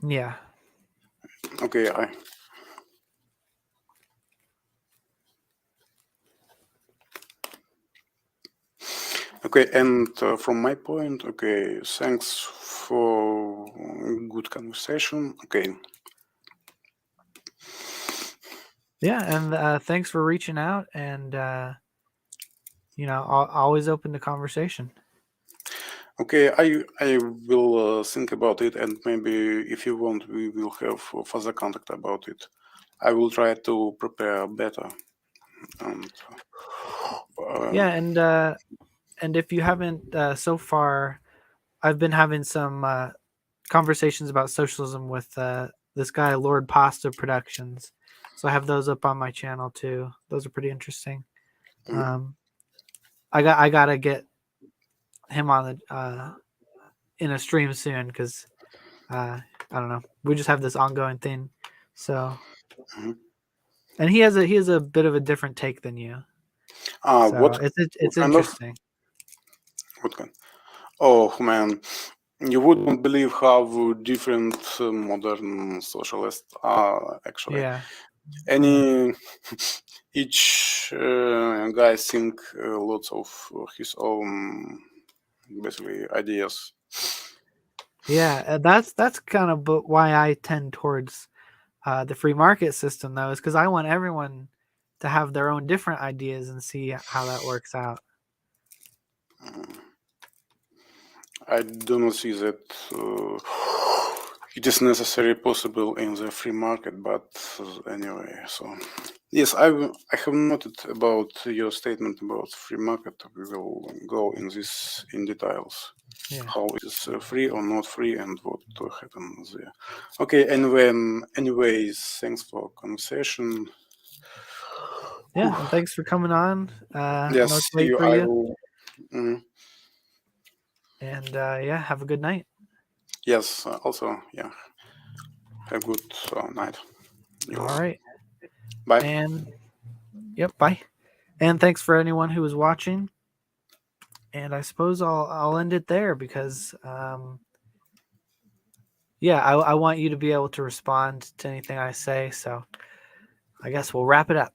Yeah. Okay. Okay. And from my point, okay. Thanks for good conversation. Okay. Yeah, and thanks for reaching out, and always open to conversation. Okay, I will think about it, and maybe if you want, we will have further contact about it. I will try to prepare better. And Yeah, and if you haven't so far, I've been having some conversations about socialism with this guy Lord Pasta Productions. So I have those up on my channel too. Those are pretty interesting. Um, I gotta get him on the in a stream soon, because I don't know. We just have this ongoing thing. So, mhm. and he has a bit of a different take than you. So What it's kind of interesting. what kind? Oh man, you wouldn't believe how different modern socialists are actually. Yeah. Yeah. Any each guy think lots of his own basically ideas. Yeah, that's kind of why I tend towards the free market system, though, is because I want everyone to have their own different ideas and see how that works out. I do not see that it is necessarily possible in the free market, but anyway, so yes, I have noted about your statement about free market. We will go in this in details. Yeah. How it is free or not free, and what happens there. Okay, anyways, thanks for conversation. Yeah, and thanks for coming on. I know Yes, it's see late you. for I you, will. mm, and yeah, have a good night. yes, also, yeah. Have a good night. You. All right. Bye. And yep, bye. And thanks for anyone who was watching. And I suppose I'll end it there, because yeah, I want you to be able to respond to anything I say. So I guess we'll wrap it up.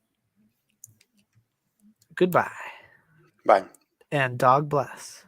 Goodbye, Bye. and dog bless.